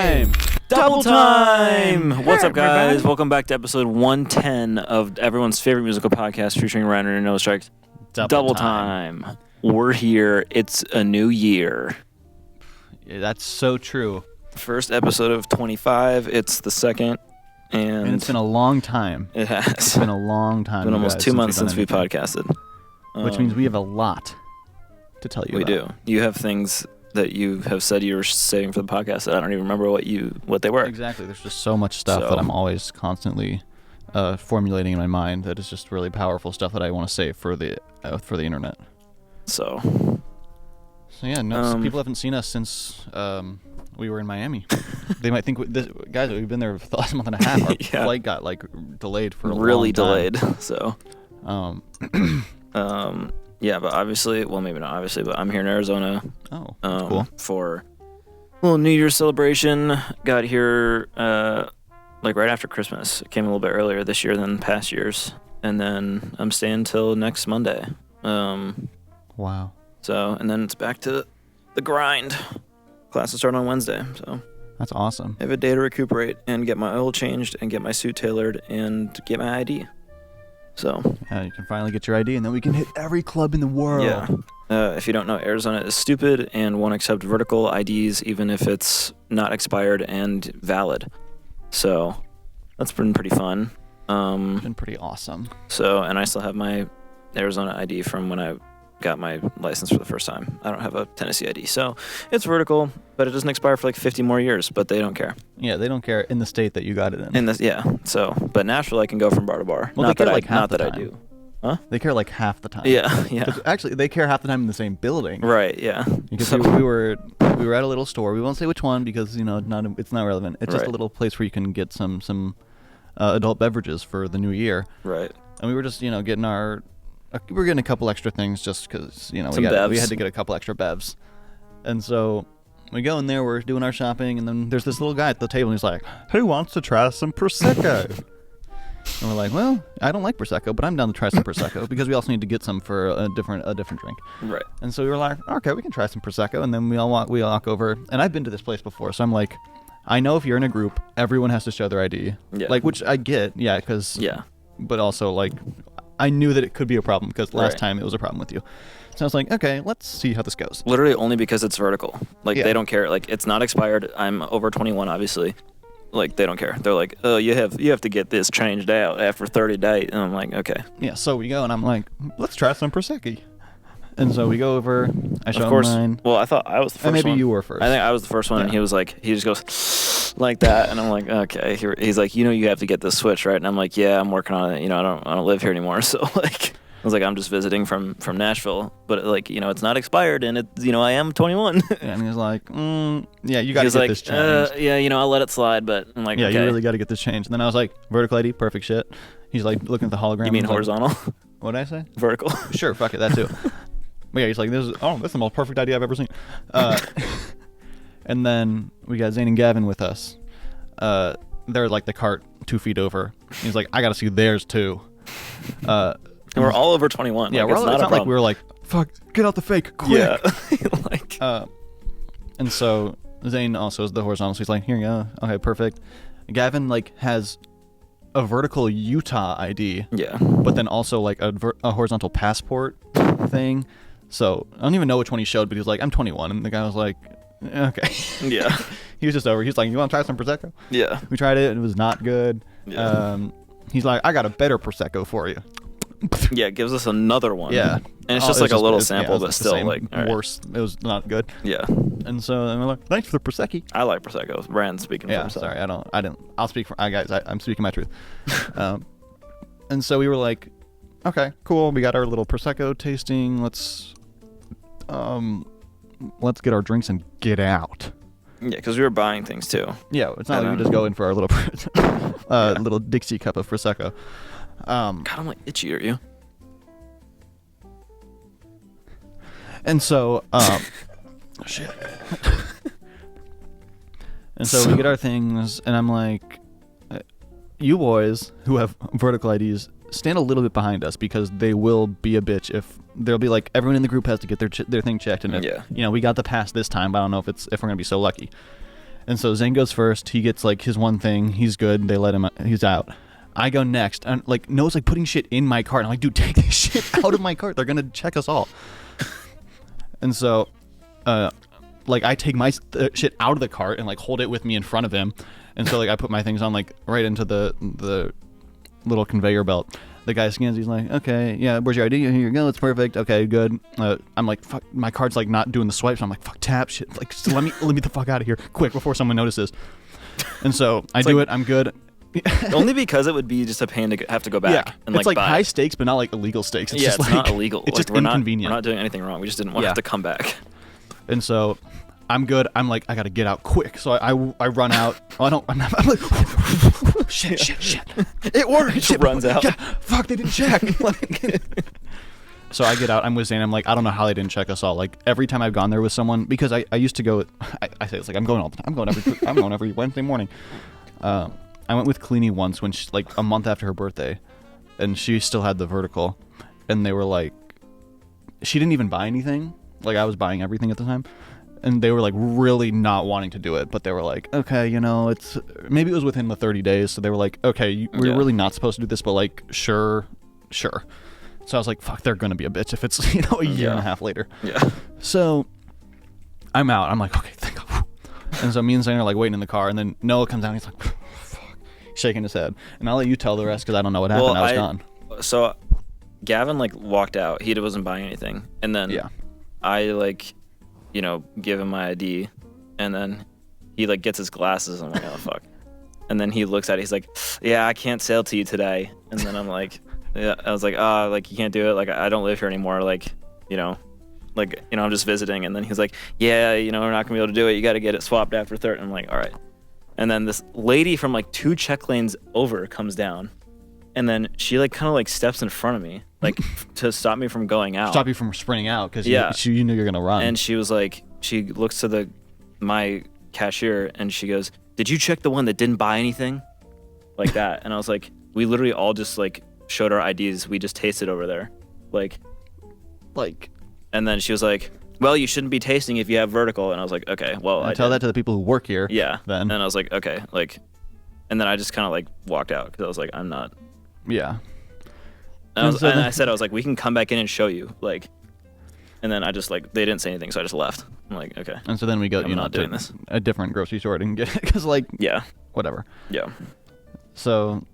time! Double time! What's Hey, up, guys? everybody. Welcome back to episode 110 of everyone's favorite musical podcast featuring Ryan and No Strikes. Double time. We're here. It's a new year. Yeah, that's so true. First episode of 25. It's the second, And it's been a long time. it has. It's been a long time. It's been you almost guys, 2 months we've since we done anything. podcasted. Which means we have a lot to tell you We about. do. You have things that you have said you were saving for the podcast that I don't even remember what they were. Exactly. There's just so much stuff So- that I'm always constantly formulating in my mind that is just really powerful stuff that I want to save for the internet. So, So yeah, no, people haven't seen us since we were in Miami. They might think guys, we've been there for the last month and a half. Our Yeah. flight got delayed for a really long time. delayed. So, yeah, but obviously, well, maybe not obviously, but I'm here in Arizona Oh, that's cool. for a little New Year's celebration. Got here right after Christmas. Came a little bit earlier this year than past years, and then I'm staying till next Monday. Wow. So, and then it's back to the grind. Classes start on Wednesday, so That's awesome. I have a day to recuperate and get my oil changed and get my suit tailored and get my ID. So, Yeah, you can finally get your ID, and then we can hit every club in the world. yeah. If you don't know, Arizona is stupid and won't accept vertical IDs even if it's not expired and valid. So, that's been pretty fun. It's been pretty awesome. So, and I still have my Arizona ID from when I got my license for the first time. I don't have a Tennessee ID. So, it's vertical, but it doesn't expire for 50 more years, but they don't care. Yeah, they don't care in the state that you got it in. In this, yeah. So, but Nashville I can go from bar to bar. Well, not they that care half not the that I time. do. They care half the time. Yeah, yeah. 'Cause actually, they care half the time in the same building. Right, yeah. Because So- we were at a little store. We won't say which one because it's not relevant. It's just Right. a little place where you can get some adult beverages for the new year. right. And we were just getting we were getting a couple extra things just because we Some we bevs. had to get a couple extra bevs. And so we go in there, we're doing our shopping, and then there's this little guy at the table, and he's like, "Who wants to try some prosecco?" And we're like, "Well, I don't like prosecco, but I'm down to try some prosecco because we also need to get some for a different drink." Right. And so we were like, "Okay, we can try some prosecco." And then we all walk over, and I've been to this place before, so I'm like, I know if you're in a group, everyone has to show their ID. Yeah. Which I get, yeah, because Yeah. but also I knew that it could be a problem because last Right. time it was a problem with you. So I was like, okay, let's see how this goes. Literally only because it's vertical. Yeah. They don't care. It's not expired. I'm over 21, obviously. They don't care. They're like, "Oh, you have to get this changed out after 30 days." And I'm like, "Okay." Yeah, so we go, and I'm like, let's try some prosecco. And so we go over. I show Of course. him mine. Well, I thought I was the first And maybe one. you were first. I think I was the first one, and Yeah. he was like, he just goes like that, and I'm like, "Okay." He's like, "You have to get this switch, right?" And I'm like, "Yeah, I'm working on it. I don't live here anymore." So I was like, "I'm just visiting from Nashville, but it's not expired, and I am 21." And he was like, yeah, you got to He's get like, this changed. "Yeah, I'll let it slide," but I'm like, Yeah, "Okay." you really got to get this changed. And then I was like, vertical ID, perfect shit. He's like looking at the hologram. You mean He's like, horizontal? What did I say? Vertical? Sure, fuck it, that too. But yeah, he's like, this is the most perfect idea I've ever seen. And then we got Zane and Gavin with us. They're the cart 2 feet over. He's like, I got to see theirs too. And we're all over 21. Yeah, it's not a problem. we were like, fuck, get out the fake, quick. Yeah. And so Zane also is the horizontal, so he's like, here you go. Okay, perfect. Gavin has a vertical Utah ID, Yeah. but then also a horizontal passport thing. So I don't even know which one he showed, but he was like, I'm 21. And the guy was like, okay. Yeah. He was just over. He's like, you want to try some prosecco? Yeah. We tried it. It was not good. Yeah. He's like, I got a better prosecco for you. Yeah, it gives us another one. Yeah. And it's Oh, just it was a little it was- sample, it was but the still, same, all right. worse. It was not good. Yeah. And so then we're like, thanks for the prosecco. I like Prosecco. Brand's speaking for Yeah, himself. sorry, I didn't. I'll speak for guys. I'm speaking my truth. And so we were like, okay, cool. We got our little prosecco tasting. Let's get our drinks and get out. Yeah, because we were buying things too. Yeah, it's not And like we then- just go in for our little little Dixie cup of prosecco. God, I'm itchy, are you? And so, shit. And so we get our things, and I'm like, you boys who have vertical IDs, stand a little bit behind us because they will be a bitch if there'll be everyone in the group has to get their thing checked, and if, Yeah. we got the pass this time, but I don't know if we're gonna be so lucky. And so Zane goes first. He gets like his one thing. He's good. They let him. He's out. I go next, and like Noah's like putting shit in my cart. I'm like, dude, take this shit out of my cart. They're gonna check us all. And so, like I take my shit out of the cart and like hold it with me in front of him. And so like I put my things on like right into the little conveyor belt. The guy scans. He's like, okay, yeah, where's your ID? Here you go. It's perfect. Okay, good. I'm like, fuck. My card's like not doing the swipe. So I'm like, fuck, tap shit. Like, just let me the fuck out of here, quick, before someone notices. And so I do it. I'm good. Only because it would be just a pain to have to go back. Yeah, and it's like buy high it. stakes, but not like illegal stakes. It's Yeah, just it's like, not illegal. It's Like, just inconvenient. We're not doing anything wrong. We just didn't want to Yeah. have to come back. And so I'm good. I'm like, I gotta get out quick. So I run out. Oh, I'm like, shit. It worked. Shit, Runs out. Yeah, fuck, they didn't check. So I get out. I'm with Zane. I'm like, I don't know how they didn't check us all. Like every time I've gone there with someone, because I used to go. I say it's like I'm going all the time. I'm going every Wednesday morning. I went with Cleanie once when she, like a month after her birthday, and she still had the vertical, and they were like, she didn't even buy anything. Like I was buying everything at the time. And they were like really not wanting to do it, but they were like, okay, you know, it's maybe it was within the 30 days. So they were like, okay, we're really not supposed to do this, but like, sure. So I was like, fuck, they're going to be a bitch if it's, a year and a half later. Yeah. So I'm out. I'm like, okay, thank God. And so me and Zane are like waiting in the car, and then Noah comes down. He's like, fuck, shaking his head. And I'll let you tell the rest because I don't know what happened. Well, I was gone. So Gavin like walked out. He wasn't buying anything. And then I like, give him my ID, and then he like gets his glasses. I'm like, oh fuck. And then he looks at it. He's like, yeah, I can't sail to you today. And then I'm like, yeah. I was like, like you can't do it. Like I don't live here anymore. Like, I'm just visiting. And then he's like, yeah, we're not gonna be able to do it. You got to get it swapped after third. And I'm like, all right. And then this lady from like 2 check lanes over comes down, and then she like kind of like steps in front of me, like to stop me from going out. Stop you from sprinting out because you knew you're gonna run. And she was like, she looks to my cashier and she goes, "Did you check the one that didn't buy anything?" Like that. And I was like, we literally all just like showed our IDs. We just tasted over there, like. And then she was like, well, you shouldn't be tasting if you have vertical. And I was like, okay, well, I tell did. that to the people who work here. Yeah. Then. And I was like, okay, like, and then I just kind of like walked out because I was like, I'm not. Yeah. And I said, I was like, we can come back in and show you, like, and then I just like, they didn't say anything, so I just left. I'm like, okay. And so then we go, I'm not doing this. A different grocery store and get it because like, yeah, whatever. Yeah. So,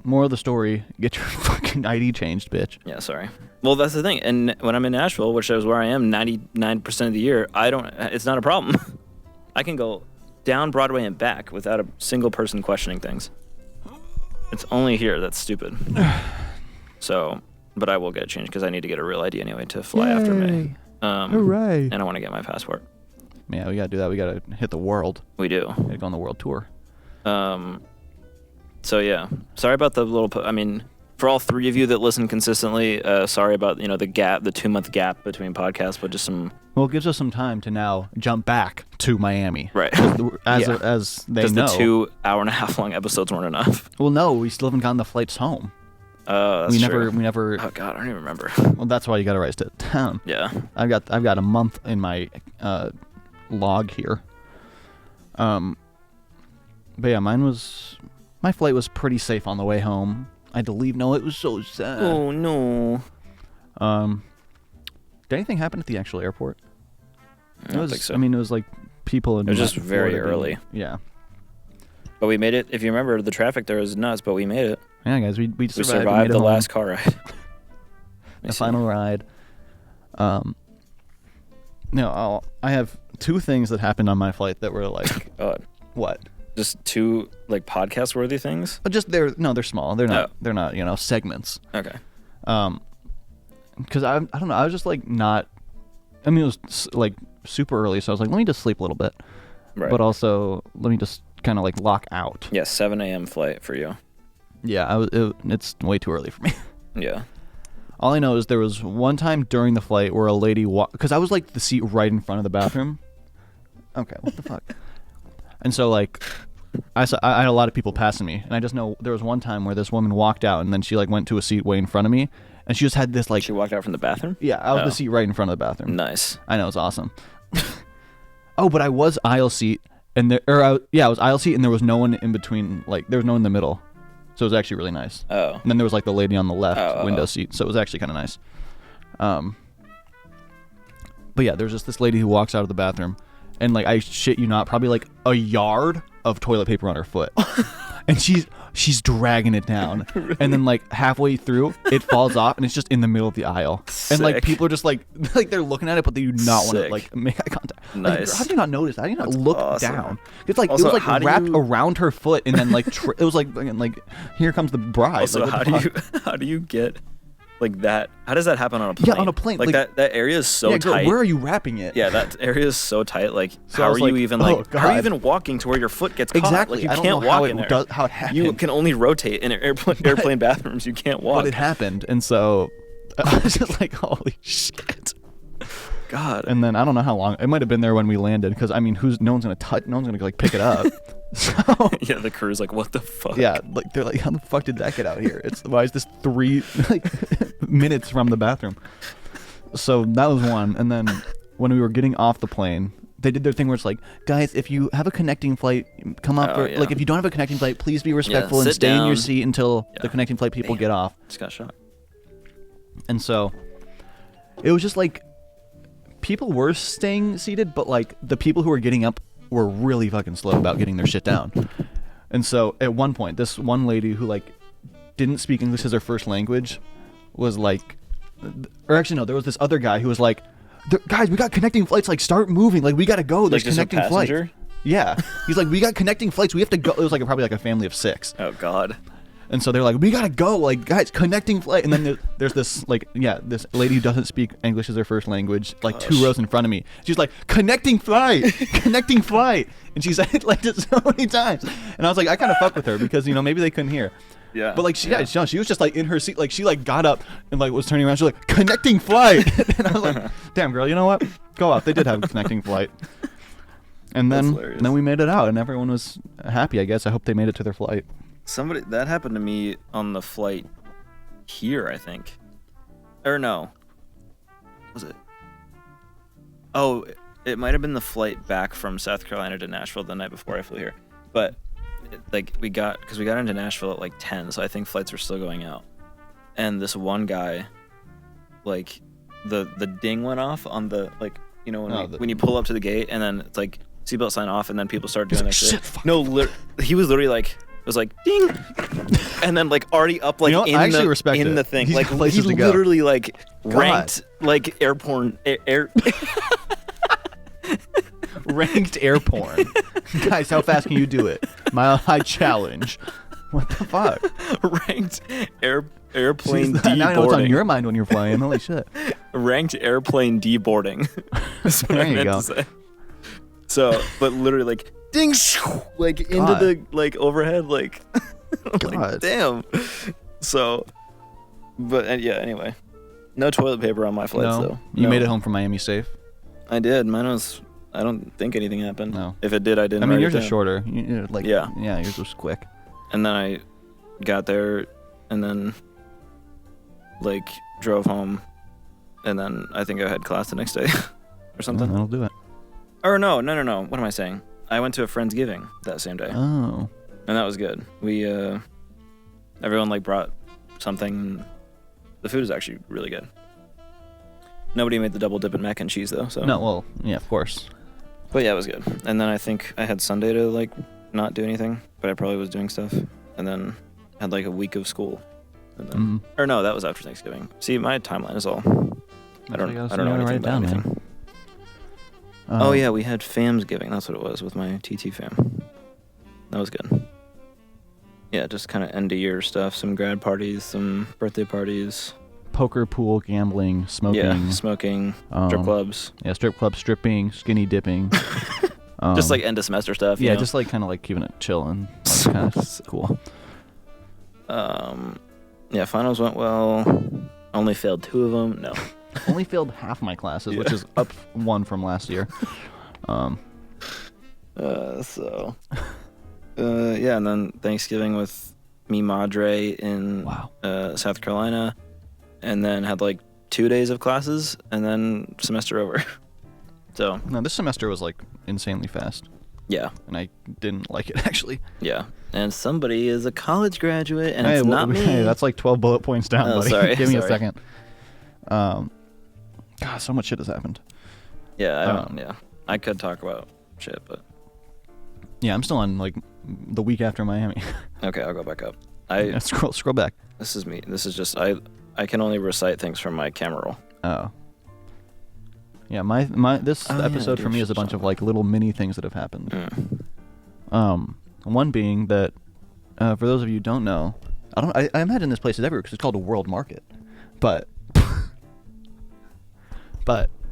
moral of the story: get your fucking ID changed, bitch. Yeah, sorry. Well, that's the thing. And when I'm in Nashville, which is where I am 99% of the year, it's not a problem. I can go down Broadway and back without a single person questioning things. It's only here that's stupid. So, but I will get it changed because I need to get a real ID anyway to fly after May. Hooray. And I want to get my passport. Yeah, we got to do that. We got to hit the world. We do. Got to go on the world tour. So, yeah. Sorry about the little... for all 3 of you that listen consistently, sorry about, the gap, the 2-month gap between podcasts, but just some... Well, it gives us some time to now jump back to Miami. Right. As they know. Because the 2 hour-and-a-half long episodes weren't enough. Well, no, we still haven't gotten the flights home. That's true. We never. Oh God, I don't even remember. Well, that's why you got to write it down. Yeah. I've got a month in my log here. But yeah, my flight was pretty safe on the way home. I had to leave. No, it was so sad. Oh no. Did anything happen at the actual airport? I don't think so. I mean, it was like people in. It was just very Florida early. Yeah. But we made it. If you remember, the traffic there was nuts, but we made it. Yeah, guys, we We survived. survived the last car ride. The final ride. No, I have 2 things that happened on my flight that were like. God. What? Just 2 like podcast worthy things. But just they're small. They're not. They're not segments. Okay. Because I don't know. I was just like not. I mean, it was like super early, so I was like, let me just sleep a little bit. Right. But also, let me just kind of like lock out. Yeah, 7 a.m. flight for you. Yeah, it's way too early for me. Yeah. All I know is there was one time during the flight where a lady because I was like the seat right in front of the bathroom. Okay, what the fuck? And so like, I had a lot of people passing me, and I just know there was one time where this woman walked out, and then she like went to a seat way in front of me, and she just had this like. She walked out from the bathroom? Yeah, I was the seat right in front of the bathroom. Nice. I know, it's awesome. Oh, but I was aisle seat, and it was aisle seat, and there was no one in between. Like there was no one in the middle, so it was actually really nice. Oh. And then there was like the lady on the left window Oh. seat, so it was actually kind of nice. But yeah, there's just this lady who walks out of the bathroom, and like I shit you not, probably like a yard of toilet paper on her foot, and she's dragging it down, and then like halfway through it falls off, and it's just in the middle of the aisle, and like Sick. people are just like they're looking at it, but they do not want to Sick. like make eye contact. Like, Nice. how do you not notice? How do you not That's look awesome. down? It's like Also, it was how like do wrapped you- around her foot, and then like it was like here comes the bride. Also, like, what the fuck? how do you get like that? How does that happen on a plane? Yeah, on a plane, Like, like- that area is so yeah, girl, tight. where are you wrapping it? Yeah, that area is so tight. Like, So I how was are you like, even oh, like? How are you God. even walking to where your foot gets caught? Exactly. Like, you I don't can't know walk how in it there. how it happened. You can only rotate in airplane bathrooms. You can't walk. But it happened, and so I was just like, holy shit. God. And then I don't know how long it might have been there when we landed, because I mean, no one's gonna like pick it up. So Yeah, the crew's like, what the fuck? yeah, like they're like, how the fuck did that get out here? Why is this 3 like minutes from the bathroom? So that was one, and then when we were getting off the plane, they did their thing where it's like, guys, if you have a connecting flight, come up. Oh, yeah. Like if you don't have a connecting flight, please be respectful and sit stay in your down. seat until Yeah. the connecting flight people Damn. get off. Just got shot. And so it was just like people were staying seated, but like the people who were getting up were really fucking slow about getting their shit down. And so at one point, this one lady who like didn't speak English as her first language was like, or actually no, there was this other guy who was like, guys, we got connecting flights, like start moving, like we gotta go. There's Like just a connecting flights. passenger? Yeah, he's like, we got connecting flights, we have to go. It was like probably like a family of 6. Oh God. And so they're like, we gotta go, like guys, connecting flight. And then there's this like, yeah, this lady who doesn't speak English as her first language, like 2 rows in front of me. She's like, connecting flight, connecting flight, and she said it like just so many times. And I was like, I kind of fuck with her because maybe they couldn't hear. Yeah. But like she was just like in her seat, like she like got up and like was turning around. She's like, connecting flight, and I was like, damn girl, you know what? Go off. They did have a connecting flight. And That's then hilarious. we made it out, and everyone was happy. I guess I hope they made it to their flight. Somebody that happened to me on the flight here, I think. Or no. Was it? Oh, it might have been the flight back from South Carolina to Nashville the night before I flew here. But we got into Nashville at like 10, so I think flights were still going out. And this one guy, like the ding went off on the when you pull up to the gate, and then it's like seatbelt sign off, and then people start doing that shit. fuck. No, he was literally like. It was like ding, and then like already up like You know what? in I actually the respect in it. the thing. He's Like got places he to go. literally like ranked like airborne air Ranked air porn. Guys, how fast can you do it? Mile high challenge. What the fuck? ranked airplane Jeez, now I know what's on deboarding. your mind when you're flying. Holy shit. Ranked airplane deboarding. That's what There I you meant go. to say. So, but literally like ding, like into God. the like overhead, like, God. like damn. So, but yeah. Anyway, no toilet paper on my flights though. You No. made it home from Miami safe? I did. Mine was. I don't think anything happened. No. If it did, I didn't. I mean, write yours it is down. shorter. Yeah. Yeah, yours was quick. And then I got there, and then like drove home, and then I think I had class the next day, or something. That'll do it. Or no. What am I saying? I went to a Friendsgiving that same day, Oh. and that was good. We everyone like brought something. The food was actually really good. Nobody made the double dip and mac and cheese though. So No, well, yeah, of course. But yeah, it was good. And then I think I had Sunday to like not do anything, but I probably was doing stuff. And then had like a week of school. And then, Or no, that was after Thanksgiving. See, my timeline is all. I don't know anything about anything. Oh yeah, we had Famsgiving. That's what it was with my TT fam. That was good. Yeah, just kind of end of year stuff. Some grad parties, some birthday parties. Poker, pool, gambling, smoking. Yeah, smoking, strip clubs. Yeah, strip club, stripping, skinny dipping. Just like end of semester stuff. you Yeah, know? just like kind of like keeping it chill and kind of cool. Yeah, finals went well. Only failed 2 of them. No. Only failed half my classes, which Yeah. is up 1 from last year. Yeah, and then Thanksgiving with mi madre in Wow. South Carolina, and then had like 2 days of classes, and then semester over. So No, this semester was like insanely fast. Yeah. and I didn't like it actually. Yeah. And somebody is a college graduate, and Hey, it's not me. Hey, that's like 12 bullet points down, Oh, buddy. sorry, Give me a sorry. second. God, so much shit has happened. Yeah, I don't. Yeah, I could talk about shit, but Yeah, I'm still on like the week after Miami. okay, I'll go back up. Yeah, scroll back. This is me. This is just I can only recite things from my camera roll. Oh. Yeah, this Oh, yeah, episode for me is a bunch of like little mini things that have happened. One being that, for those of you who don't know, I imagine this place is everywhere because it's called a World Market, but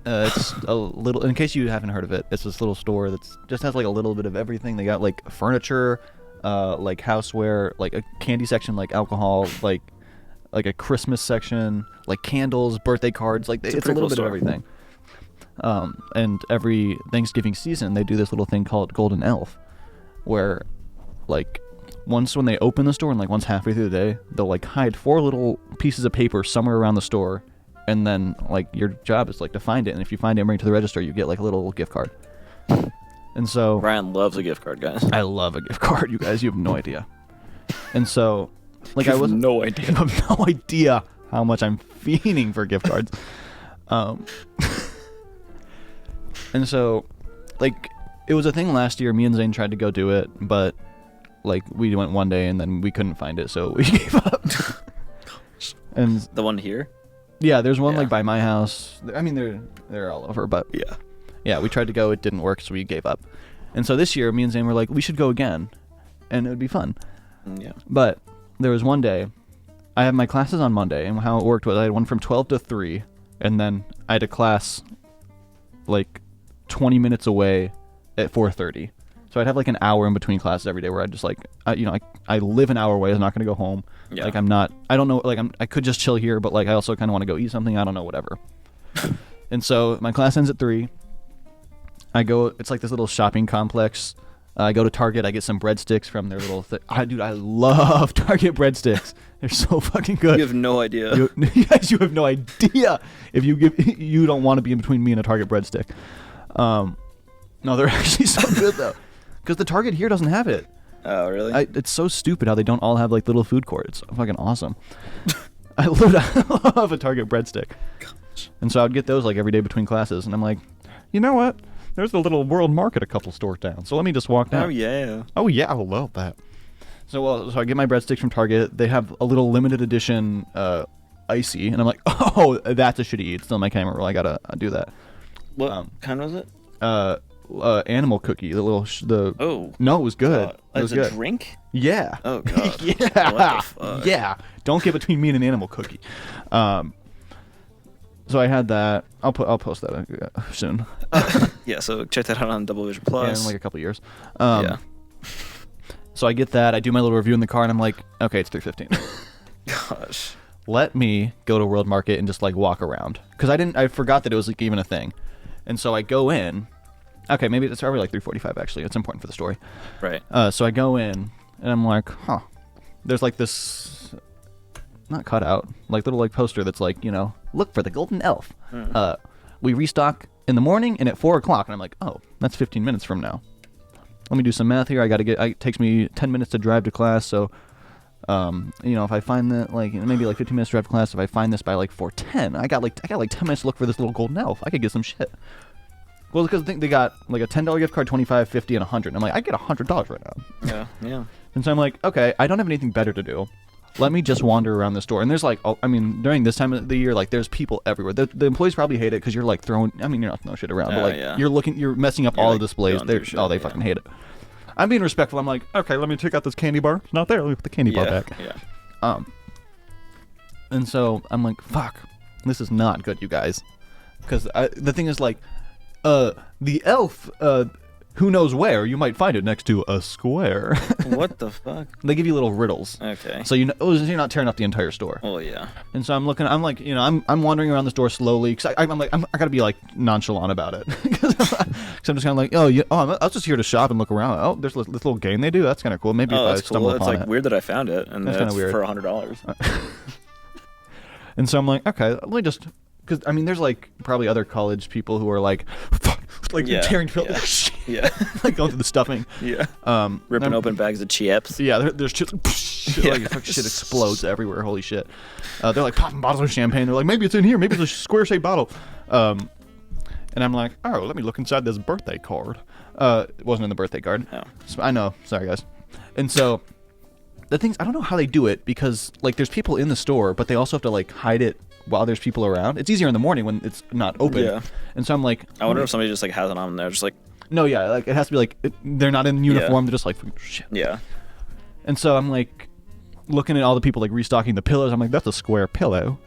it's a little. In case you haven't heard of it, it's this little store that's just has like a little bit of everything. They got like furniture, like houseware, like a candy section, like alcohol, like a Christmas section, like candles, birthday cards. Like it's a little bit of everything. And every Thanksgiving season, they do this little thing called Golden Elf, where, like, once when they open the store and like once halfway through the day, they'll like hide 4 little pieces of paper somewhere around the store, and then like your job is like to find it, and if you find it and bring it to the register, you get like a little gift card. And so Ryan loves a gift card, guys. I love a gift card, you guys. You have no idea. And so, like, You I have wasn't. no idea. You have no idea how much I'm fiending for gift cards. And so, like, it was a thing last year. Me and Zane tried to go do it, but like we went one day and then we couldn't find it, so we gave up. And The one here? yeah, there's one Yeah. like by my house. I mean, they're all over, but yeah, we tried to go. It didn't work, so we gave up. And so this year, me and Zane were like, we should go again, and it would be fun. Yeah. But there was one day, I had my classes on Monday, and how it worked was I had one from 12 to 3, and then I had a class like 20 minutes away at 4:30. So I'd have like an hour in between classes every day where I'd just like, I live an hour away. I'm not going to go home. Yeah. Like I don't know, like I could just chill here, but like I also kind of want to go eat something. I don't know, whatever. And so my class ends at 3. I go, it's like this little shopping complex. I go to Target. I get some breadsticks from their little thing. Dude, I love Target breadsticks. They're so fucking good. You have no idea. Yes, you have no idea if you don't want to be in between me and a Target breadstick. No, they're actually so good though, because the Target here doesn't have it. Oh, really? It's so stupid how they don't all have like little food courts. It's fucking awesome. I love a Target breadstick. And so I would get those like every day between classes, and I'm like, you know what? There's the little World Market a couple stores down, so let me just walk down. Oh, yeah. Oh yeah, I love that. So I get my breadsticks from Target. They have a little limited edition icy, and I'm like, oh, that's a shitty eat. It's still in my camera roll. I gotta do that. What kind was it? Animal cookie. The little Oh. No, it was good. It As was a good. drink? Yeah. Oh, God. Yeah. What the fuck? Yeah. Don't get between me and an animal cookie. So I had that. I'll post that soon. Yeah, so check that out on Double Vision Yeah, Plus. in like a couple years. Yeah. So I get that. I do my little review in the car, and I'm like, okay, it's 3:15. Gosh. Let me go to World Market and just like walk around, because I forgot that it was like even a thing. And so I go in. Okay, maybe it's probably like 3:45 actually. It's important for the story. Right. So I go in, and I'm like, huh. There's like this, not cutout, like little like poster that's like, look for the Golden Elf. We restock in the morning and at 4 o'clock. And I'm like, oh, that's 15 minutes from now. Let me do some math here. It takes me 10 minutes to drive to class. So, if I find that like maybe like 15 minutes to drive to class, if I find this by like 4:10, I got like 10 minutes to look for this little Golden Elf. I could get some shit. Well, because I think they got like a $10 gift card, $25, $50, and $100. And I'm like, I get $100 right now. Yeah. And so I'm like, okay, I don't have anything better to do. Let me just wander around the store. And there's like, during this time of the year, like there's people everywhere. The employees probably hate it because you're like you're not throwing shit around, but like yeah. you're messing up You're, all like, the displays. going through shit, They fucking hate it. I'm being respectful. I'm like, okay, let me take out this candy bar. It's not there. Let me put the candy bar back. Yeah. And so I'm like, fuck, this is not good, you guys. Because the thing is like, the elf, who knows where, you might find it next to a square. What the fuck? They give you little riddles. Okay. So you're not tearing up the entire store. Oh, yeah. And so I'm wandering around the store slowly, because I gotta be like nonchalant about it. Because I'm just kind of like, I was just here to shop and look around. Oh, there's this little game they do. That's kind of cool. Maybe if I That's stumble cool. It's upon like it. weird that I found it, and That's that's kinda weird. for $100. And so I'm like, okay, let me just, because there's like probably other college people who are like, fuck, like Yeah, tearing yeah. Yeah. like going through the stuffing. Yeah. And Ripping I'm- open bags of chips. Yeah, there's just like fucking shit explodes everywhere. Holy shit! They're like popping bottles of champagne. They're like, maybe it's in here. Maybe it's a square-shaped bottle. And I'm like, oh, let me look inside this birthday card. It wasn't in the birthday card. Oh. So, I know. Sorry, guys. And so the things, I don't know how they do it because like there's people in the store, but they also have to like hide it while there's people around. It's easier in the morning when it's not open. Yeah. And so I'm like, I wonder if somebody just like has it on there, just like, no, yeah, like it has to be like they're not in uniform. They're just like shit. yeah. And so I'm like looking at all the people like restocking the pillows. I'm like, that's a square pillow.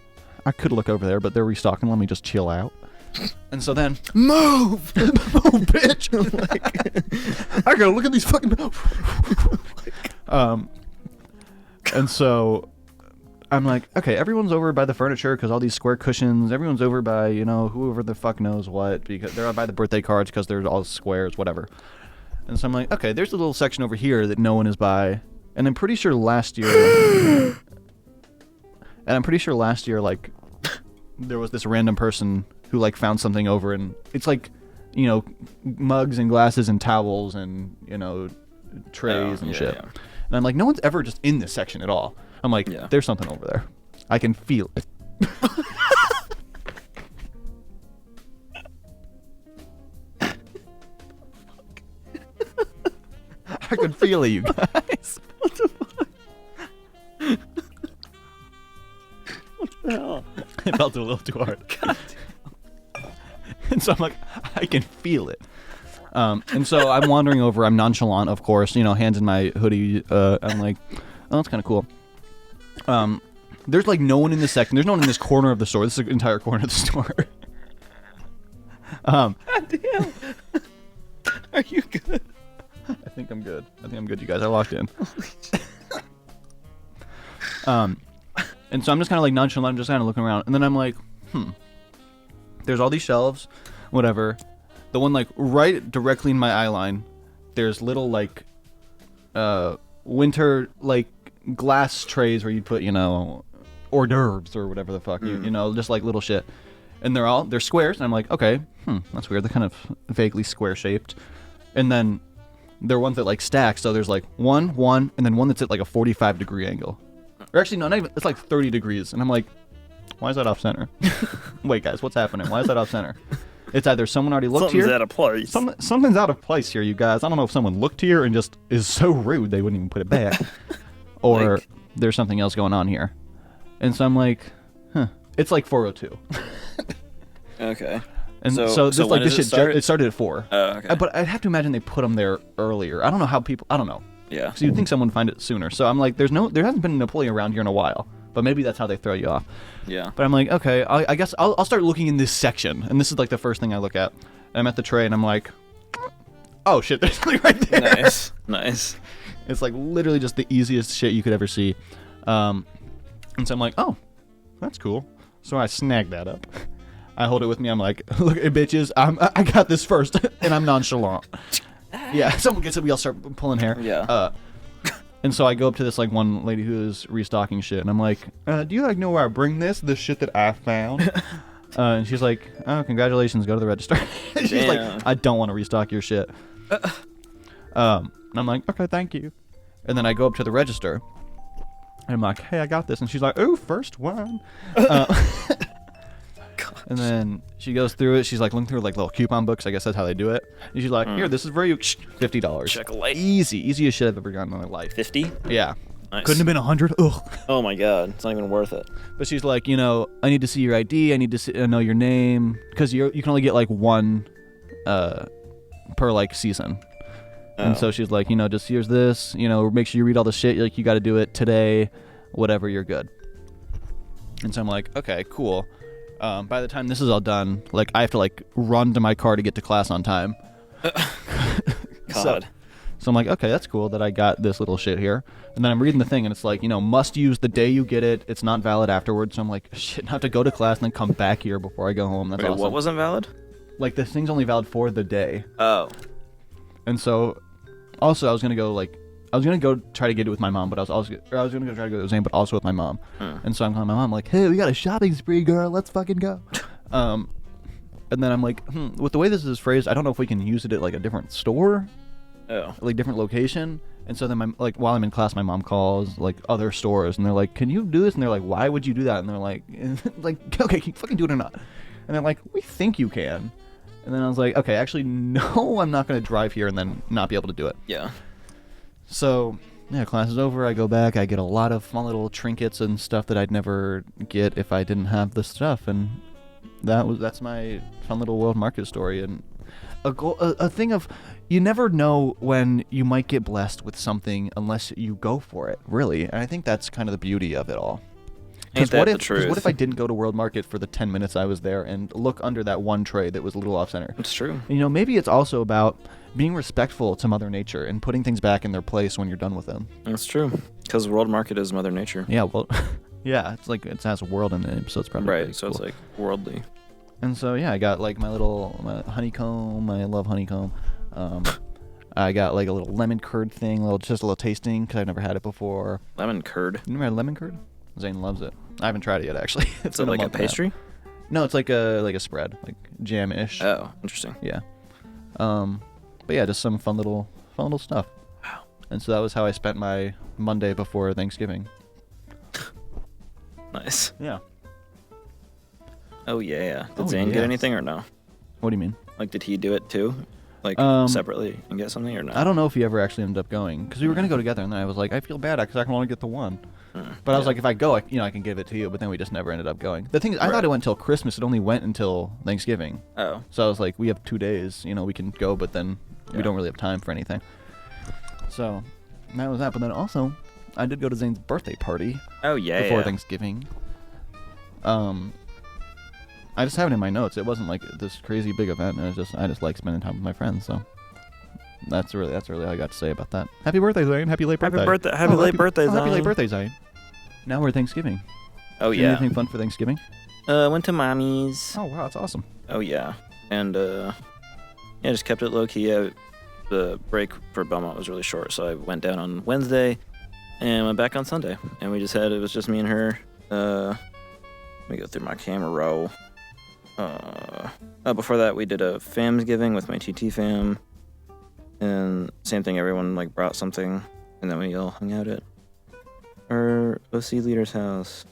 I could look over there, but they're restocking. Let me just chill out. And so then, move, bitch! Like, I gotta look at these fucking. And so I'm like, okay, everyone's over by the furniture because all these square cushions. Everyone's over by whoever the fuck knows what because they're by the birthday cards because they're all squares, whatever. And so I'm like, okay, there's a little section over here that no one is by, and I'm pretty sure last year, like, there was this random person who like found something over, and it's like, mugs and glasses and towels and trays and shit. Yeah. And I'm like, no one's ever just in this section at all. I'm like, Yeah. there's something over there. I can feel it. I can feel it, you guys. What the fuck? What the hell? It felt a little too hard. And so I'm like, I can feel it. And so I'm wandering over. I'm nonchalant, of course, hands in my hoodie. I'm like, oh, that's kind of cool. There's like no one in this section. There's no one in this corner of the store. This is the entire corner of the store. God damn. Are you good? I think I'm good, you guys. I locked in. And so I'm just kind of like nonchalant. I'm just kind of looking around. And then I'm like, there's all these shelves, whatever. The one like right directly in my eye line, there's little like winter like glass trays where you'd put, hors d'oeuvres or whatever the fuck, just like little shit. And they're squares. And I'm like, okay, that's weird. They're kind of vaguely square shaped. And then they're ones that like stack. So there's like one, and then one that's at like a 45-degree angle. Or actually, no, not even. It's like 30 degrees. And I'm like, why is that off center? Wait, guys, what's happening? Why is that off center? It's either someone already looked Something's here. out of place. Something's out of place here, you guys. I don't know if someone looked here and just is so rude they wouldn't even put it back. Or Like- there's something else going on here. And so I'm like, it's like 4:02. Okay. And So- so so this when like this does it shit start? it started at 4. Oh, okay. But I'd have to imagine they put them there earlier. I don't know how people. I don't know. Yeah. So you'd think someone would find it sooner. So I'm like, there hasn't been an employee around here in a while. But maybe that's how they throw you off. Yeah. But I'm like, okay, I guess I'll start looking in this section. And this is like the first thing I look at. And I'm at the tray and I'm like, oh shit, there's something right there. Nice. Nice. It's like literally just the easiest shit you could ever see. And so I'm like, oh, that's cool. So I snag that up. I hold it with me. I'm like, look, bitches, I got this first. And I'm nonchalant. Yeah, someone gets it. We all start pulling hair. Yeah. And so I go up to this like one lady who is restocking shit, and I'm like, do you like know where I bring this shit that I found? And she's like, oh, congratulations, go to the register. She's like, Damn. I don't want to restock your shit. And I'm like, okay, thank you. And then I go up to the register, and I'm like, hey, I got this. And she's like, ooh, first one. And then she goes through it. She's like looking through like little coupon books. I guess that's how they do it. And she's like, here, this is for you. $50. Check a light. Easiest shit I've ever gotten in my life. 50? Yeah. Nice. Couldn't have been 100. Ugh. Oh my god. It's not even worth it. But she's like, I need to see your ID. I need to know your name because you can only get like one per like season. And so she's like, just here's this. Make sure you read all the shit. Like you got to do it today. Whatever, you're good. And so I'm like, okay, cool. By the time this is all done, like I have to like run to my car to get to class on time. God. So I'm like, okay, that's cool that I got this little shit here. And then I'm reading the thing, and it's like, must use the day you get it. It's not valid afterwards. So I'm like, shit, I have to go to class and then come back here before I go home. That's Wait, awesome. what wasn't valid? Like, this thing's only valid for the day. Oh. And so, also, I was going to go try to get it with my mom, but I was going to go try to go to Zane, but also with my mom. And so I'm calling my mom, like, hey, we got a shopping spree, girl. Let's fucking go. And And then I'm like, with the way this is phrased, I don't know if we can use it at like a different store, Oh. like different location. And so then while I'm in class, my mom calls like other stores and they're like, can you do this? And they're like, why would you do that? And they're like, okay, can you fucking do it or not? And they're like, we think you can. And then I was like, okay, actually, no, I'm not going to drive here and then not be able to do it. Yeah. So, yeah, class is over. I go back. I get a lot of fun little trinkets and stuff that I'd never get if I didn't have the stuff. And that's my fun little world market story. And a thing of, you never know when you might get blessed with something unless you go for it, really. And I think that's kind of the beauty of it all. Ain't that the truth? Because what if I didn't go to World Market for the 10 minutes I was there and look under that one tray that was a little off-center? It's true. You know, maybe it's also about being respectful to Mother Nature and putting things back in their place when you're done with them. That's true. Because World Market is Mother Nature. Yeah, well, yeah, it's like it has a world in the name, so it's probably Right, pretty so cool. it's like worldly. And so, yeah, I got like my honeycomb. I love honeycomb. I got like a little lemon curd thing, just a little tasting, because I've never had it before. Lemon curd. You never had lemon curd? Zane loves it. I haven't tried it yet, actually. Is it like a pastry? No, it's like a spread, like jam-ish. Oh, interesting. Yeah. But yeah, just some fun little stuff. Wow. And so that was how I spent my Monday before Thanksgiving. Nice. Yeah. Oh, yeah. Did Oh, Zane yeah. get anything or no? What do you mean? Like, did he do it too? Like, separately and get something or no? I don't know if he ever actually ended up going, because we were gonna go together, and then I was like, I feel bad because I can only get the one. But I was like, if I go, I can give it to you. But then we just never ended up going. The thing is, I thought Right. it went until Christmas. It only went until Thanksgiving. Oh. So I was like, we have 2 days. We can go, but then we Yeah. don't really have time for anything. So that was that. But then also, I did go to Zane's birthday party Oh, yeah. before yeah. Thanksgiving. I just have it in my notes. It wasn't like this crazy big event. I just like spending time with my friends. So that's really all I got to say about that. Happy birthday, Zane! Happy late birthday! Happy late birthday, Happy late Zane. birthday, Zane! Now we're Thanksgiving. Oh, Did you do yeah. anything fun for Thanksgiving? Went to mommy's. Oh wow, that's awesome. Oh, yeah. And, yeah, just kept it low-key. The break for Belmont was really short, so I went down on Wednesday and went back on Sunday. And it was just me and her. Let me go through my camera roll. Before that, we did a Famsgiving with my TT fam. And same thing, everyone, like, brought something. And then we all hung out at our OC leader's house.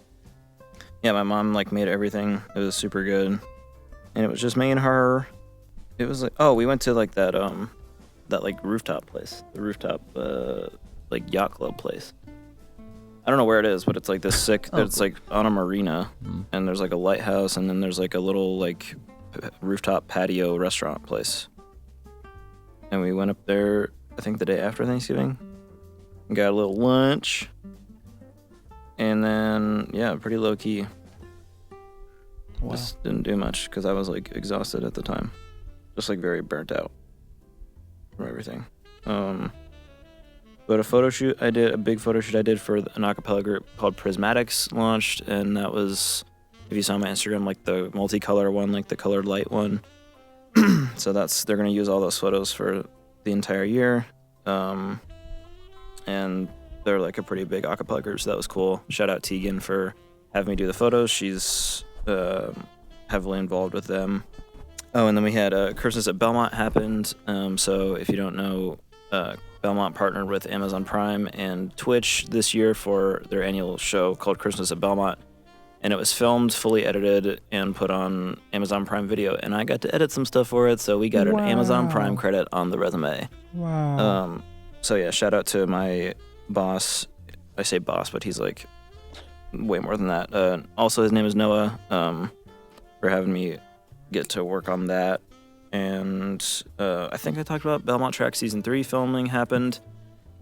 Yeah, my mom, like, made everything. It was super good. And it was just me and her. It was like, we went to like that like rooftop place, the rooftop like yacht club place. I don't know where it is, but it's like this sick. Oh, It's cool. like on a marina, and there's like a lighthouse, and then there's like a little like rooftop patio restaurant place. And we went up there, I think the day after Thanksgiving, and got a little lunch, and then yeah, pretty low key. Wow. Just didn't do much because I was like exhausted at the time, just like very burnt out from everything. But a big photo shoot I did for an acapella group called Prismatics launched, and that was, if you saw my Instagram, like the multicolor one, like the colored light one. So they're gonna use all those photos for the entire year, and they're like a pretty big acapella group, so that was cool. Shout out Tegan for having me do the photos. She's heavily involved with them. Oh, and then we had Christmas at Belmont happened. So if you don't know, Belmont partnered with Amazon Prime and Twitch this year for their annual show called Christmas at Belmont. And it was filmed, fully edited, and put on Amazon Prime Video. And I got to edit some stuff for it, so we got an Amazon Prime credit on the resume. Wow. So yeah, shout out to my boss. I say boss, but he's like way more than that. Also, his name is Noah, for having me get to work on that. And I think I talked about Belmont Track Season 3 filming happened.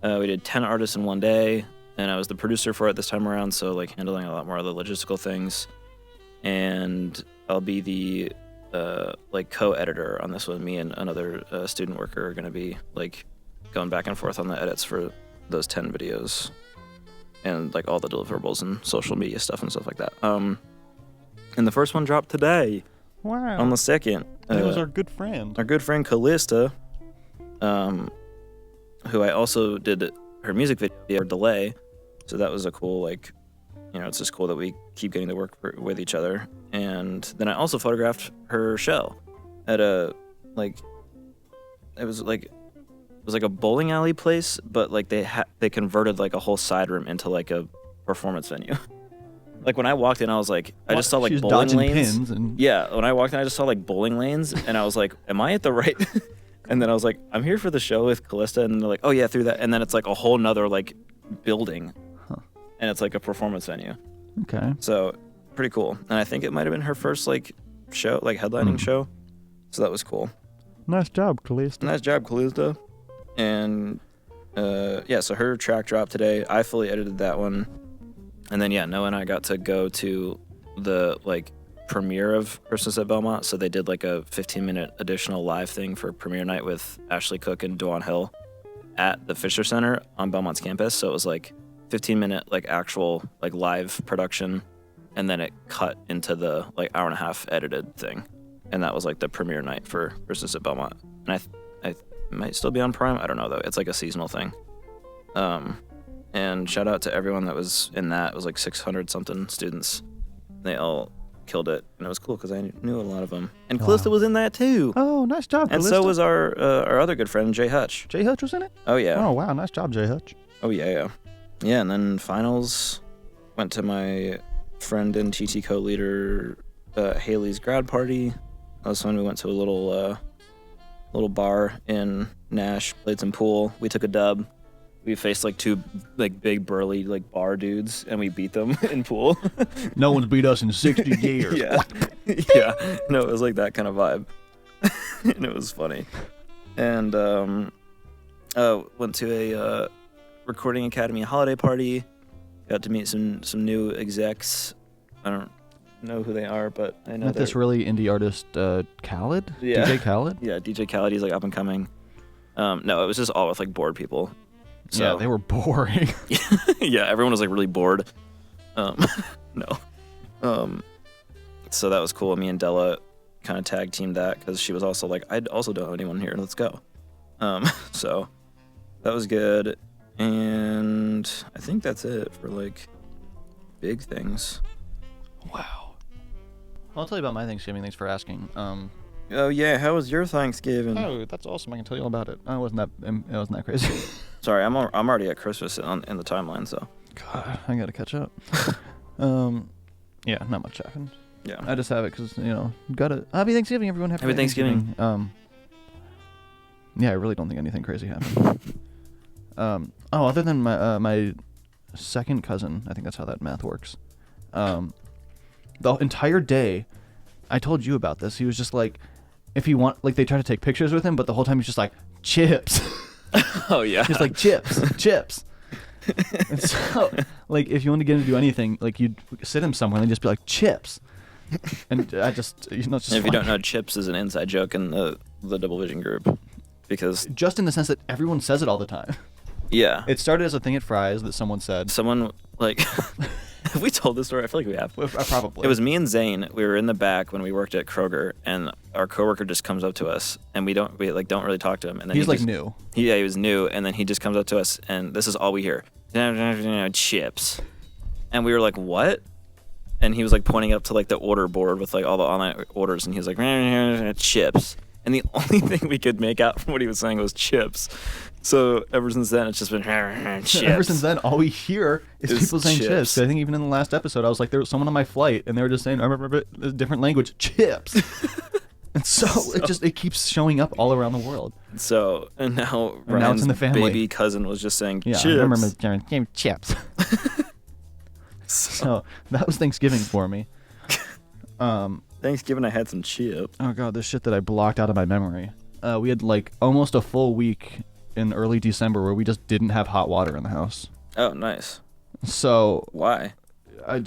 We did 10 artists in one day, and I was the producer for it this time around, so like handling a lot more of the logistical things. And I'll be the like co-editor on this one. Me and another student worker are going to be like going back and forth on the edits for those 10 videos. And like all the deliverables and social media stuff and stuff like that. And the first one dropped today Wow. on the 2nd. It was our good friend. Our good friend Callista, who I also did her music video for Delay. So that was a cool, like, it's just cool that we keep getting to work with each other. And then I also photographed her show. at a like it was like a bowling alley place, but like they converted like a whole side room into like a performance venue. Like when I walked in, I was like, I just saw like She's bowling dodging lanes. pins and Yeah, when I walked in, I just saw like bowling lanes, and I was like, am I at the right? And then I was like, I'm here for the show with Callista, and they're like, oh yeah, through that, and then it's like a whole nother like building, and it's like a performance venue. okay. So pretty cool, and I think it might have been her first like show, like headlining show, so that was cool. Nice job, Callista. Nice job, Callista. And yeah, so her track dropped today. I fully edited that one. And then yeah, Noah and I got to go to the like premiere of Christmas at Belmont. So they did like a 15-minute additional live thing for premiere night with Ashley Cook and Dawn Hill at the Fisher Center on Belmont's campus. So it was like 15-minute like actual like live production, and then it cut into the like hour and a half edited thing. And that was like the premiere night for Christmas at Belmont. And I might still be on Prime. I don't know though. It's like a seasonal thing. And shout out to everyone that was in that. It was like 600 something students. They all killed it, and it was cool because I knew a lot of them. And Callista was in that too. Oh, nice job, And Callista. so was our other good friend Jay Hutch. Jay Hutch was in it? Oh yeah. Oh, wow. Nice job, Jay Hutch. Oh yeah. Yeah, and then finals went to my friend and TT co-leader Haley's grad party. That was fun. We went to a little bar in Nash, played some pool. We took a dub. We faced like two like big burly like bar dudes, and we beat them in pool. No one's beat us in 60 years. Yeah. Yeah. No, it was like that kind of vibe. And it was funny. And went to a Recording Academy holiday party. Got to meet some new execs. I don't know who they are, but I know Met this really indie artist, Khaled? Yeah. DJ Khaled? Yeah, DJ Khaled, he's like up and coming. No, it was just all with like bored people. So Yeah, they were boring. yeah, everyone was like really bored. No. So that was cool. Me and Della kind of tag teamed that because she was also like, I also don't know anyone here. Let's go. So that was good. And I think that's it for like big things. Wow. I'll tell you about my Thanksgiving. Thanks for asking. Oh yeah, how was your Thanksgiving? Oh, that's awesome. I can tell you all about it. It wasn't that crazy. Sorry, I'm already at Christmas in the timeline, so. God, I gotta catch up. Yeah, not much happened. Yeah. I just have it because, gotta. Happy Thanksgiving, everyone. Happy Thanksgiving. Yeah, I really don't think anything crazy happened. Other than my second cousin, I think that's how that math works. The entire day, I told you about this. He was just like, if you want, like they tried to take pictures with him, but the whole time he's just like, chips. Oh yeah. Just like chips. And so, like, if you want to get him to do anything, like you'd sit him somewhere and just be like, chips. And I just, it's just. If you funny. don't know, chips is an inside joke in the Double Vision group, because Just in the sense that everyone says it all the time. yeah, It started as a thing at Fry's that someone said. someone like. Have we told this story? I feel like we have. Probably. It was me and Zane. We were in the back when we worked at Kroger, and our coworker just comes up to us, and we don't really talk to him. And then He's he like just, new. Yeah, he was new, and then he just comes up to us, and this is all we hear: chips. And we were like, "What?" And he was like pointing up to like the order board with like all the online orders, and he was like, "chips." And the only thing we could make out from what he was saying was chips. So ever since then, it's just been chips. Ever since then, all we hear is It's people saying chips. I think even in the last episode, I was like, there was someone on my flight, and they were just saying, I remember a different language, chips. And so it keeps showing up all around the world. So, and now And now it's Ryan's in the family. baby cousin was just saying Yeah, chips. I remember Karen came chips. So that was Thanksgiving for me. Thanksgiving, I had some chips. Oh god, this shit that I blocked out of my memory. We had like almost a full week in early December where we just didn't have hot water in the house. Oh, nice. So Why?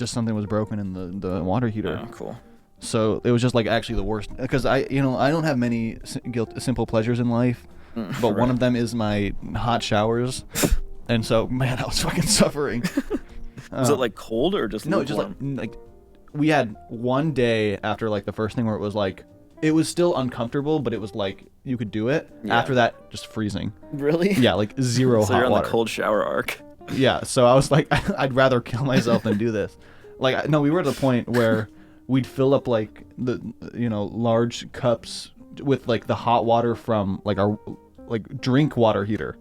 something was broken in the water heater. Oh, cool. So it was just like actually the worst because I don't have many simple pleasures in life, but one of them is my hot showers, and so man, I was fucking suffering. Was it like cold or just No, just like we had one day after like the first thing where it was like it was still uncomfortable, but it was like you could do it. Yeah. After that, just freezing. really? Yeah, like zero So hot you're on water. the cold shower arc. Yeah, so I was like, I'd rather kill myself than do this. Like, no, we were at the point where we'd fill up like the large cups with like the hot water from like our like drink water heater.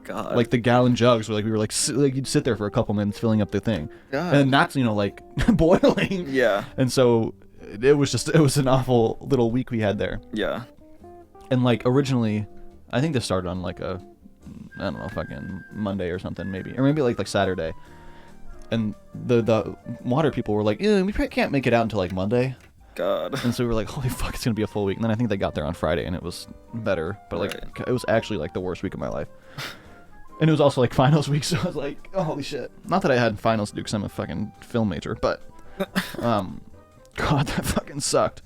God. Like the gallon jugs where like we were like you'd sit there for a couple minutes filling up the thing. God. And that's, you know, like boiling. Yeah. And so it was an awful little week we had there. Yeah. And like originally, I think this started on like a, I don't know, fucking Monday or something maybe, or maybe like Saturday. And the water people were like, yeah, we probably can't make it out until like Monday. God. And so we were like, holy fuck, it's gonna be a full week. And then I think they got there on Friday and it was better, but like Right. it was actually like the worst week of my life. And it was also like finals week, so I was like, oh, holy shit. Not that I had finals to do because I'm a fucking film major, but God, that fucking sucked.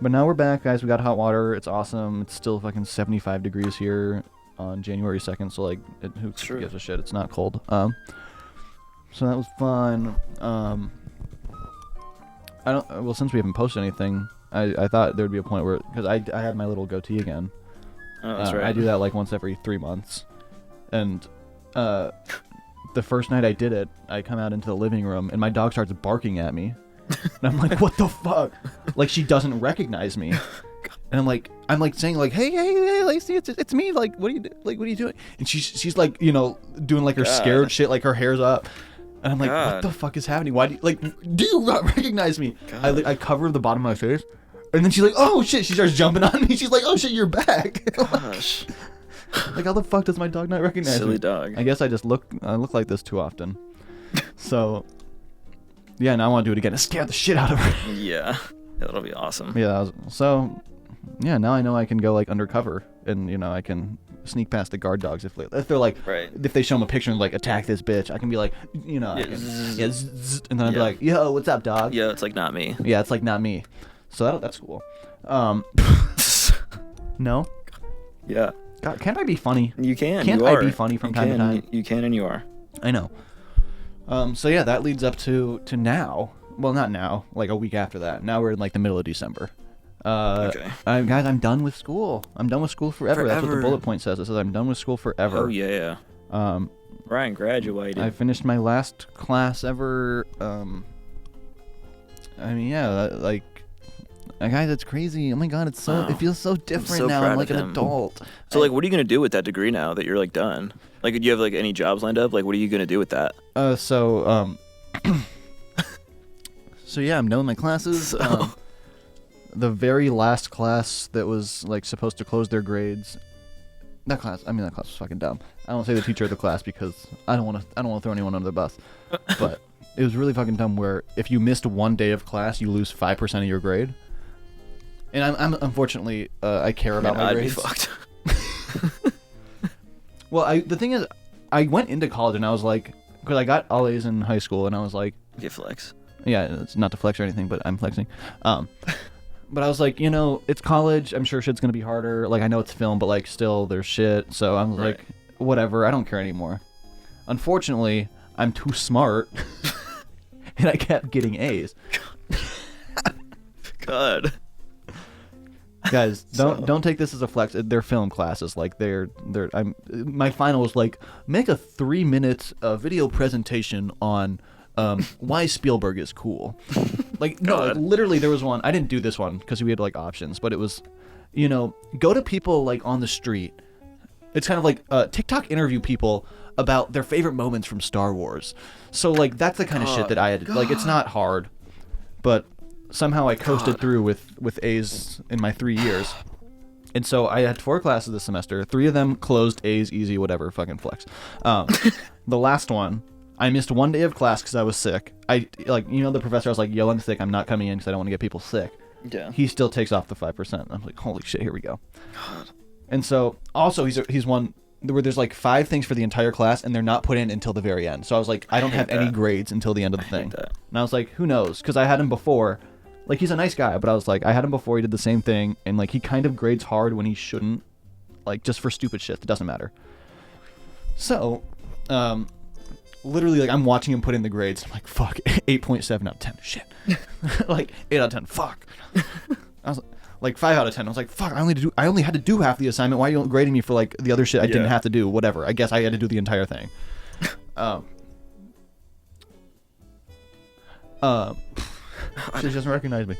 But now we're back, guys. We got hot water. It's awesome. It's still fucking 75 degrees here on January 2nd, so like, who True. gives a shit? It's not cold. So that was fun. Well, since we haven't posted anything, I thought there would be a point where, because I had my little goatee again. Oh, that's right. I do that like once every 3 months. And the first night I did it, I come out into the living room and my dog starts barking at me. And I'm like, what the fuck? Like, she doesn't recognize me. And I'm like saying like, hey, Lacey, it's me. Like, what are you doing? And she's like, you know, doing like her scared shit, like her hair's up. And I'm like, what the fuck is happening? Why do you not recognize me? I cover the bottom of my face. And then she's like, oh shit, she starts jumping on me. She's like, oh shit, you're back. Gosh. Like, how the fuck does my dog not recognize me? Silly dog. I guess I look like this too often. So, yeah, now I want to do it again to scare the shit out of her. Yeah. That'll be awesome. Yeah, so, yeah, now I know I can go, like, undercover, and, you know, I can sneak past the guard dogs if they're, like, Right. if they show them a picture and, like, attack this bitch, I can be like, you know, Yeah, and then I'd be Yeah. like, yo, what's up, dog? Yeah, it's like not me. Yeah, it's, like, not me. So that's cool. No? Yeah. God, can't I be funny? You can. Can't you I are. be funny from You time to can, time? You can and you are. I know. So yeah, that leads up to now. Well, not now. Like a week after that. Now we're in like the middle of December. Okay. Guys, I'm done with school. I'm done with school forever. That's what the Forever. bullet point says. It says I'm done with school forever. Oh yeah. Ryan graduated. I finished my last class ever. I mean, yeah, like, guys, it's crazy. Oh my god, it's so. Wow. It feels so different so now. proud I'm like of an him. adult. So like, what are you gonna do with that degree now that you're like done? Like, do you have like any jobs lined up? Like, what are you gonna do with that? So yeah, I'm done with my classes. So- The very last class that was like supposed to close their grades. That class was fucking dumb. I don't say the teacher of the class because I don't want to throw anyone under the bus. But it was really fucking dumb. Where if you missed one day of class, you lose 5% of your grade. And I'm unfortunately I care about my I'd grades. be fucked. Well, the thing is, I went into college and I was like, because I got all A's in high school, and I was like, Get flex. yeah, it's not to flex or anything, but I'm flexing. But I was like, you know, it's college. I'm sure shit's gonna be harder. Like, I know it's film, but like, still, there's shit. So I was Right. like, whatever. I don't care anymore. Unfortunately, I'm too smart, and I kept getting A's. God. Guys, don't take this as a flex. They're film classes. Like my final was like, make a 3-minute video presentation on why Spielberg is cool. Like, no, like, literally there was one. I didn't do this one because we had like options, but it was, you know, go to people like on the street. It's kind of like TikTok interview people about their favorite moments from Star Wars. So like that's the kind of shit that I had. Like, it's not hard, but somehow I coasted through with A's in my 3 years. And so I had 4 classes this semester. 3 of them closed, A's, easy, whatever, fucking flex. The last one, I missed 1 day of class because I was sick. The professor, I was like, yo, I'm sick. I'm not coming in because I don't want to get people sick. Yeah. He still takes off the 5%. I'm like, holy shit, here we go. God. And so also he's one where there's like 5 things for the entire class and they're not put in until the very end. So I was like, I don't have any that. grades until the end of the thing. that. And I was like, who knows? Because I had him before. Like, he's a nice guy, but I was like, I had him before, he did the same thing, and like he kind of grades hard when he shouldn't, like just for stupid shit that doesn't matter. So, literally, like, I'm watching him put in the grades. I'm like, fuck, 8.7 out of 10. Shit. Like 8 out of 10. Fuck. I was like 5 out of 10. I was like, fuck, I only had to do half the assignment. Why are you grading me for like the other shit I didn't have to do? Whatever. I guess I had to do the entire thing. She doesn't recognize me.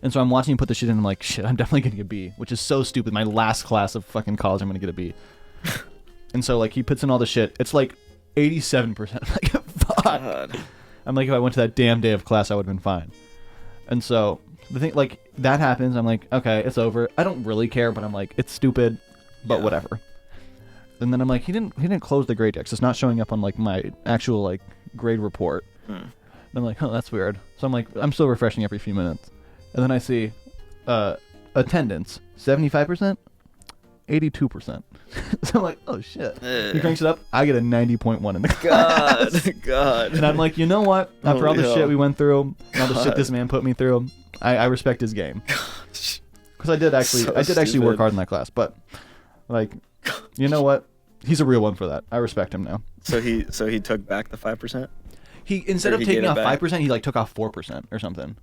And so I'm watching him put the shit in, and I'm like, shit, I'm definitely getting a B, which is so stupid. My last class of fucking college, I'm gonna get a B. And so like he puts in all the shit. It's like 87%. I'm like, fuck. God. I'm like, if I went to that damn day of class, I would have been fine. And so the thing, like, that happens. I'm like, okay, it's over. I don't really care, but I'm like, it's stupid, but whatever. And then I'm like, he didn't close the grade yet, 'cause it's not showing up on like my actual like grade report. And I'm like, oh, that's weird. So I'm like, I'm still refreshing every few minutes. And then I see attendance 75%, 82%. So I'm like, oh shit. He cranks it up. I get a 90.1 in the class. God. And I'm like, you know what? After all the Holy shit hell. we went through, all the shit God. this man put me through, I respect his game. Because I did actually work stupid. hard in that class. But like, you know what? He's a real one for that. I respect him now. So he took back the 5%. He instead Or of he taking gave it off back? 5%, he like took off 4% or something.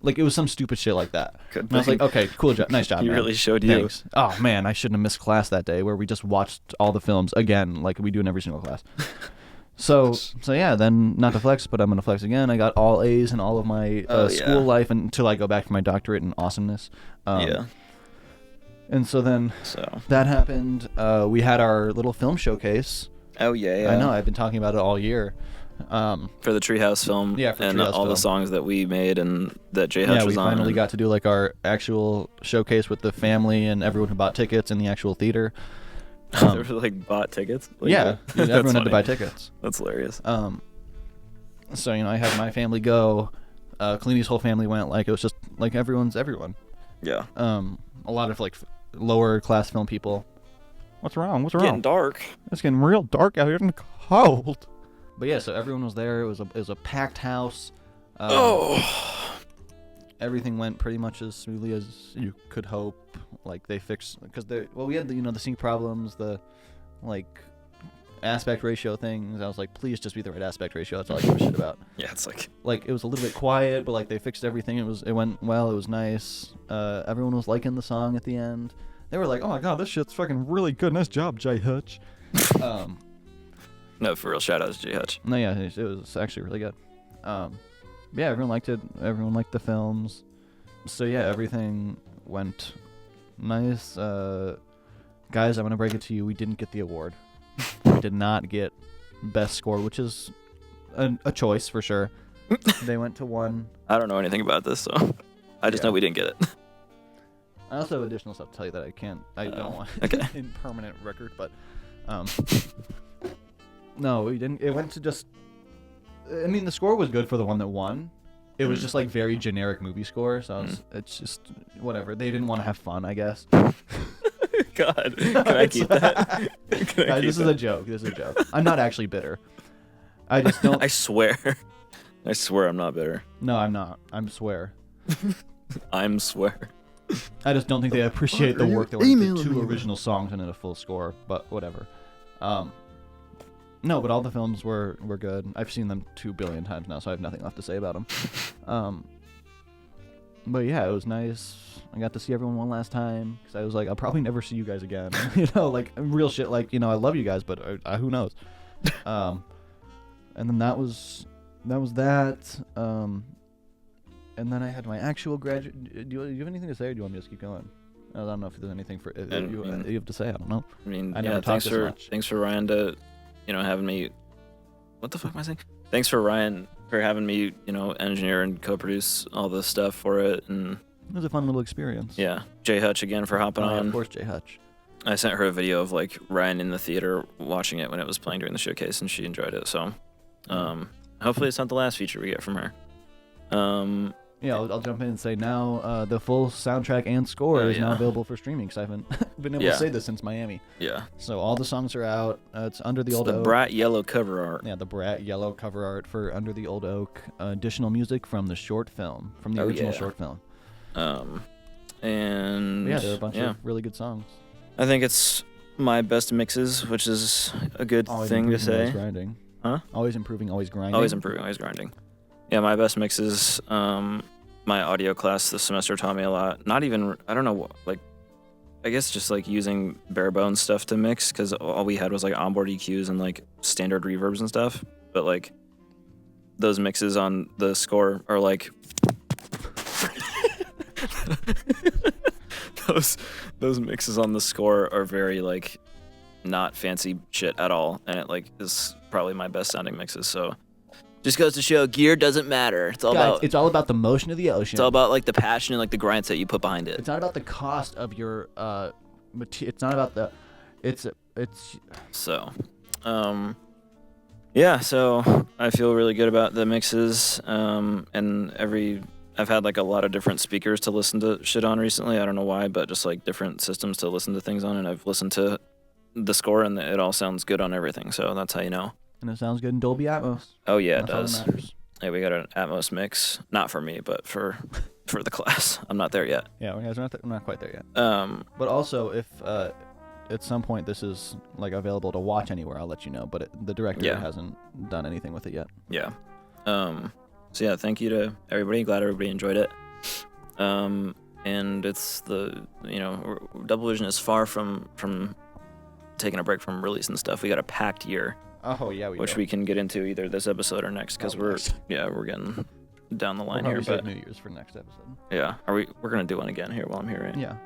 Like it was some stupid shit like that. Good And I was thing. like, okay, cool job, nice job. He man. really showed you. Thanks. Oh man, I shouldn't have missed class that day where we just watched all the films again, like we do in every single class. So yeah, then not to flex, but I'm gonna flex again. I got all A's in all of my school life until I go back for my doctorate in awesomeness. Yeah. And so then So. that happened. We had our little film showcase. Oh yeah. I know. I've been talking about it all year. For the Treehouse film. Yeah, for and Treehouse all the film. songs that we made and that J Hutch Yeah, we was on. finally got to do like our actual showcase with the family and everyone who bought tickets in the actual theater. They were like bought tickets. Like, Yeah, that's everyone had to funny. buy tickets. That's hilarious. So I had my family go. Kalini's whole family went. Like it was just like everyone's everyone. Yeah. A lot of like lower class film people. What's wrong? What's wrong? Getting dark. It's getting real dark out here in the cold. But yeah, so everyone was there. It was a packed house. Everything went pretty much as smoothly as you could hope. Like they fixed because we had the sync problems, the like aspect ratio things. I was like, please just be the right aspect ratio. That's all I give a shit about. Yeah, it's like. Like it was a little bit quiet, but like they fixed everything. It went well. It was nice. Everyone was liking the song at the end. They were like, oh my god, this shit's fucking really good. Nice job, J Hutch. No, for real. Shout out to J Hutch. No, yeah, it was actually really good. Yeah, everyone liked it. Everyone liked the films. So yeah, everything went nice. Guys, I'm gonna break it to you. We didn't get the award. We did not get best score, which is a choice for sure. They went to one. I don't know anything about this, so I just know we didn't get it. I also have additional stuff to tell you that I don't want okay. in permanent record, but no, we didn't. It went to just. I mean, the score was good for the one that won. It was just like very generic movie score, so it's just whatever. They didn't want to have fun, I guess. God, can I keep that? Can I Guys, keep this is a joke. This is a joke. I'm not actually bitter. I just don't. I swear. I swear I'm not bitter. No, I'm not. I swear. I'm swear. I just don't think they appreciate the work that went into two original songs and in a full score, but whatever. No, but all the films were good. I've seen them 2 billion times now, so I have nothing left to say about them. But yeah, it was nice. I got to see everyone one last time because I was like, I'll probably never see you guys again. Like real shit. Like I love you guys, but who knows? And then that was that. And then I had my actual graduate. Do you have anything to say, or do you want me to just keep going? I don't know if there's anything you have to say. I don't know. I mean, I never yeah, talked this much. thanks for Ryan to, having me. What the fuck am I saying? Thanks for Ryan for having me, engineer and co-produce all the stuff for it, and It was a fun little experience. yeah, J Hutch again for hopping Yeah, on. of course, J Hutch. I sent her a video of like Ryan in the theater watching it when it was playing during the showcase, and she enjoyed it. So, hopefully it's not the last feature we get from her. Yeah, I'll jump in and say now the full soundtrack and score is now yeah. available for streaming because I haven't been able Yeah. to say this since Miami. Yeah, So all the songs are out. It's Under the it's Old the Oak. bright yellow cover art. Yeah, the brat yellow cover art for Under the Old Oak. Additional music from the short film, from the Oh, original yeah. short film. And But yeah, there are a bunch of really good songs. I think it's my best mixes, which is a good Always thing to improving, always say. grinding. Huh? Always improving, always grinding. Always improving, always grinding. Yeah, my best mixes. My audio class this semester taught me a lot. Not even, I don't know, like, I guess just like using bare bones stuff to mix, because all we had was like onboard EQs and like standard reverbs and stuff. But like those mixes on the score are like those mixes on the score are very like not fancy shit at all, and it like is probably my best sounding mixes. So just goes to show gear doesn't matter. It's all about it's all about the motion of the ocean. it's all about like the passion and like the grind set you put behind it. It's not about the cost of your it's not about the it's So, yeah, so I feel really good about the mixes, and I've had like a lot of different speakers to listen to shit on recently. I don't know why, but just like different systems to listen to things on, and I've listened to the score, and it all sounds good on everything. So that's how you know. and it sounds good in Dolby Atmos. Oh yeah, it That's all that does. matters. Hey, we got an Atmos mix, not for me, but for the class. I'm not there yet. Yeah, we're not quite there yet. But also, if at some point this is like available to watch anywhere, I'll let you know. But the director hasn't done anything with it yet. yeah. So yeah, thank you to everybody. Glad everybody enjoyed it. And it's Double Vision is far from taking a break from releasing stuff. We got a packed year, Oh yeah, which we can get into either this episode or next, because we're getting down the line here. But New Year's for next episode. yeah, we're gonna do one again here while I'm here, right? Yeah.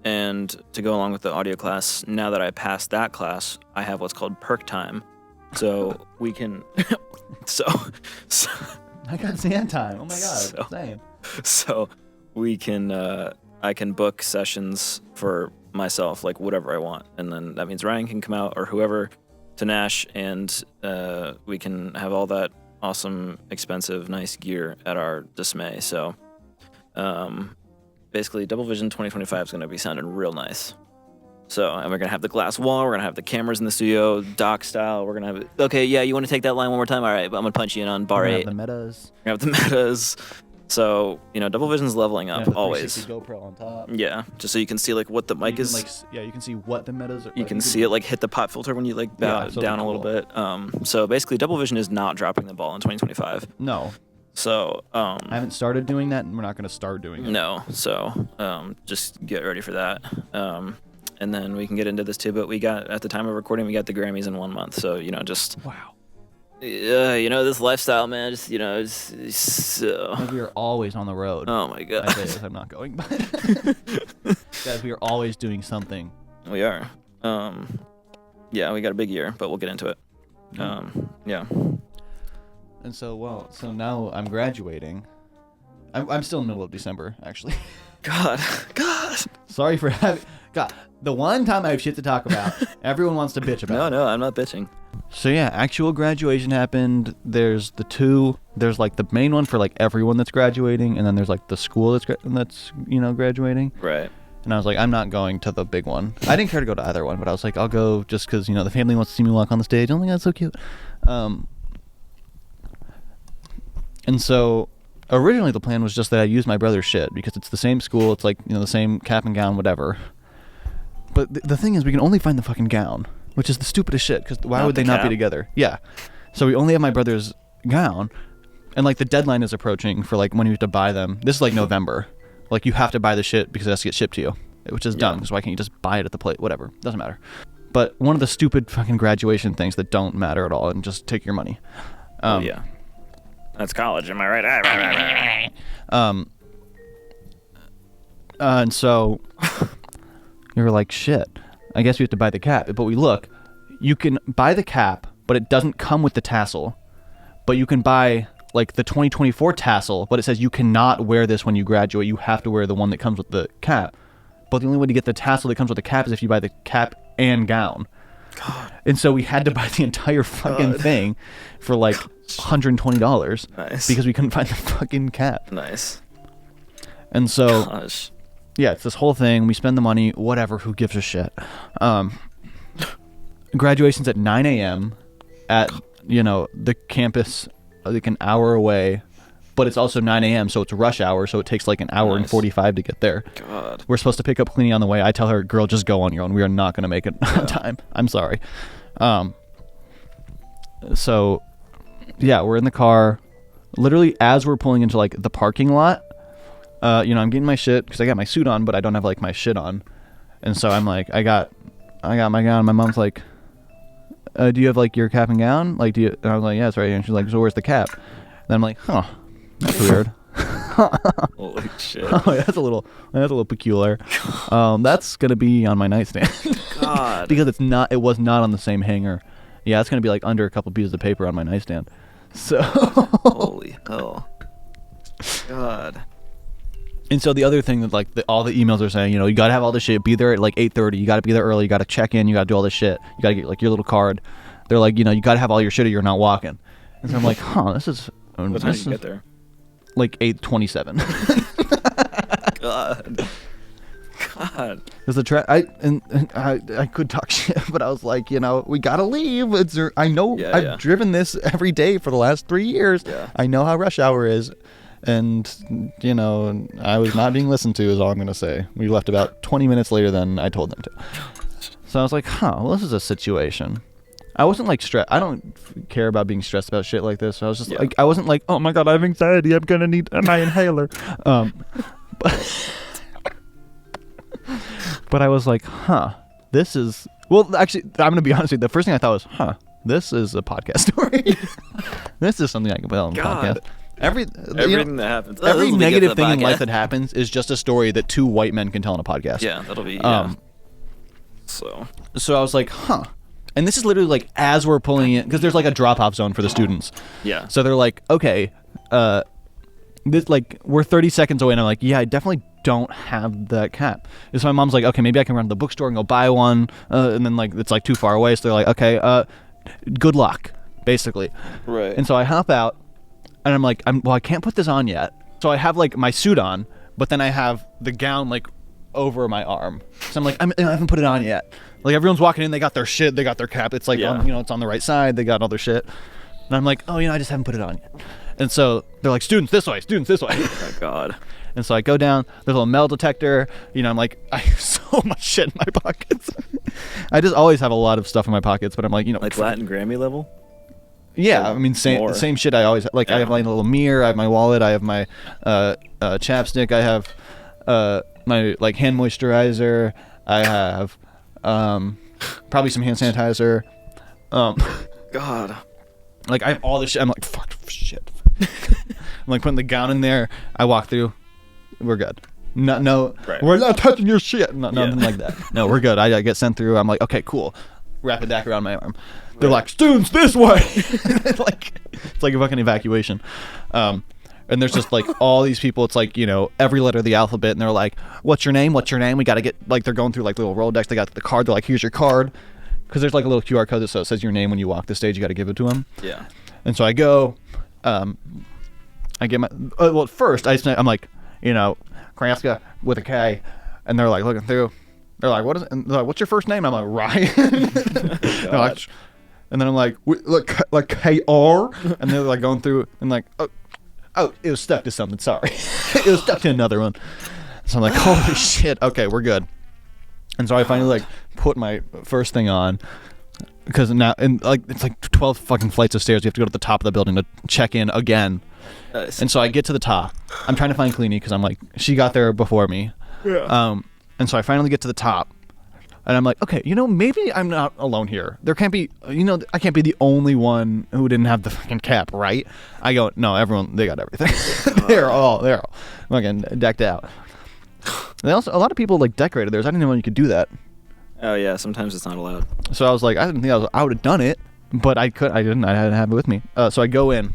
And to go along with the audio class, now that I passed that class, I have what's called perk time, so we can so I got sand time. Oh my god, So- same. so we can I can book sessions for myself, like whatever I want, and then that means Ryan can come out or whoever to Nash, and we can have all that awesome, expensive, nice gear at our dismay. So basically, Double Vision 2025 is going to be sounding real nice. So, and we're going to have the glass wall, we're going to have the cameras in the studio, doc style, we're going to have it. Okay, yeah, you want to take that line one more time? All right, but I'm going to punch you in on bar We're gonna 8. have the metas. We're going to have the metas. So, Double Vision's leveling We're up gonna have the always. 360 GoPro on top. Yeah, just so you can see like what the mic You is. can, you can see what the metas are. You can see it like hit the pop filter when you like bow so down a cool. little bit. So basically, Double Vision is not dropping the ball in 2025. No, So I haven't started doing that, and we're not gonna start doing it. no. So just get ready for that. And then we can get into this too. But we got at the time of recording, we got the Grammys in 1 month. So just Wow. this lifestyle, man. Just it's so. We are always on the road. Oh my I god, say this, I'm not going, but guys, we are always doing something. we are. Yeah, we got a big year, but we'll get into it. Yeah. And so now I'm graduating. I'm still in the middle of December, actually. God. Sorry for having. God, the one time I have shit to talk about, everyone wants to bitch about. No, I'm not bitching. So yeah, actual graduation happened. There's there's like the main one for like everyone that's graduating, and then there's like the school that's graduating. Right. And I was like, I'm not going to the big one. I didn't care to go to either one, but I was like, I'll go just because the family wants to see me walk on the stage. I'm like, that's so cute. And so originally the plan was just that I use my brother's shit because it's the same school. It's like the same cap and gown, whatever. But the thing is, we can only find the fucking gown, which is the stupidest shit. Because why Not would the they not be cap? together? Yeah. So we only have my brother's gown, and like the deadline is approaching for like when you have to buy them. This is like November. Like you have to buy the shit because it has to get shipped to you, which is dumb. Because why can't you just buy it at the plate? Whatever, doesn't matter. But one of the stupid fucking graduation things that don't matter at all and just take your money. Yeah. That's college, am I right? And so you were like, shit, I guess we have to buy the cap. But we look, you can buy the cap, but it doesn't come with the tassel. But you can buy like the 2024 tassel, but it says you cannot wear this when you graduate. You have to wear the one that comes with the cap. But the only way to get the tassel that comes with the cap is if you buy the cap and gown. God. And so we had to buy the entire fucking thing for like $120 Nice. because we couldn't find the fucking cap. Nice. And so Gosh. yeah, it's this whole thing. We spend the money, whatever, who gives a shit. Graduation's at 9 a.m. at, the campus, like an hour away. But it's also 9 a.m., so it's rush hour, so it takes like an hour and Nice. 45 to get there. God. We're supposed to pick up Queenie on the way. I tell her, girl, just go on your own. We are not going to make it on time. I'm sorry. So, yeah, we're in the car. Literally, as we're pulling into like the parking lot, I'm getting my shit because I got my suit on, but I don't have like my shit on. And so I'm like, I got my gown. My mom's like, do you have like your cap and gown? Like, do you? And I was like, yeah, it's right here. And she's like, so where's the cap? I'm like, huh, that's weird. Holy shit. Oh, that's a little peculiar. That's gonna be on my nightstand God. because it was not on the same hanger. Yeah, it's gonna be like under a couple pieces of paper on my nightstand. So. Holy hell. God. And so the other thing that like all the emails are saying, you gotta have all this shit. Be there at like 8:30. You gotta be there early. You gotta check in. You gotta do all this shit. You gotta get like your little card. They're like, you gotta have all your shit or you're not walking. And so I'm like, huh, this is. What time did you get there? Like 8:27. God. God. Because I could talk shit, but I was like, we gotta leave. I know I've driven this every day for the last 3 years. Yeah. I know how rush hour is, and I was not being listened to. Is all I'm gonna say. We left about 20 minutes later than I told them to. So I was like, well, this is a situation. I wasn't like stressed. I don't care about being stressed about shit like this. So I was just like, I wasn't like, oh my god, I have anxiety. I'm gonna need my inhaler. But I was like, this is. Well, actually, I'm gonna be honest with you. The first thing I thought was, this is a podcast story. This is something I can put on the podcast. Everything that happens. Every negative thing in life that happens is just a story that two white men can tell on a podcast. Yeah, that'll be. So I was like, and this is literally like as we're pulling in, because there's like a drop-off zone for the students. Yeah. So they're like, okay, this like we're 30 seconds away, and I'm like, yeah, I definitely don't have that cap. And so my mom's like, okay, maybe I can run to the bookstore and go buy one, and then like it's like too far away, so they're like, okay, good luck, basically. Right. And so I hop out, and I'm like, I can't put this on yet. So I have like my suit on, but then I have the gown like over my arm. So I'm like, I haven't put it on yet. Like everyone's walking in, they got their shit, they got their cap. It's like, it's on the right side. They got all their shit. And I'm like, I just haven't put it on yet. And so they're like, students this way. Oh God. And so I go down. There's a little metal detector. I'm like, I have so much shit in my pockets. I just always have a lot of stuff in my pockets, but I'm like, like Latin Grammy level. Yeah, I mean, same shit. I always like. Yeah. I have like a little mirror. I have my wallet. I have my chapstick. I have my like hand moisturizer. I have probably some hand sanitizer. God. Like I have all this shit. I'm like, fuck shit. I'm like putting the gown in there. I walk through. We're good. No, right. We're not touching your shit. Nothing like that. No, we're good. I get sent through. I'm like, okay, cool. Wrap it back around my arm. They're like, students this way. It's like a fucking evacuation. And there's just like all these people. It's like, every letter of the alphabet, and they're like, what's your name? We got to get, like, they're going through like little Rolodex. They got the card. They're like, here's your card. Because there's like a little QR code that says your name when you walk the stage. You got to give it to them. Yeah. And so I go, I get my, well, first I'm like, Kraska with a K. And they're like looking through. They're like, what is it? And they're like, what's your first name? I'm like, Ryan. Like, and then I'm like KR. And they're like going through and like, oh, it was stuck to something. Sorry. It was stuck to another one. So I'm like, holy shit. Okay, we're good. And so I finally like put my first thing on, because now it's like 12 fucking flights of stairs. You have to go to the top of the building to check in again. And so I get to the top. I'm trying to find Cleanie because I'm like, she got there before me. Yeah. And so I finally get to the top, and I'm like, okay, maybe I'm not alone here. There can't be, I can't be the only one who didn't have the fucking cap, right? I go, no, everyone, they got everything. They're all fucking decked out. And a lot of people like decorated theirs. I didn't know you could do that. Oh yeah, sometimes it's not allowed. So I was like, I didn't think I would have done it, but I didn't. I had to have it with me. So I go in,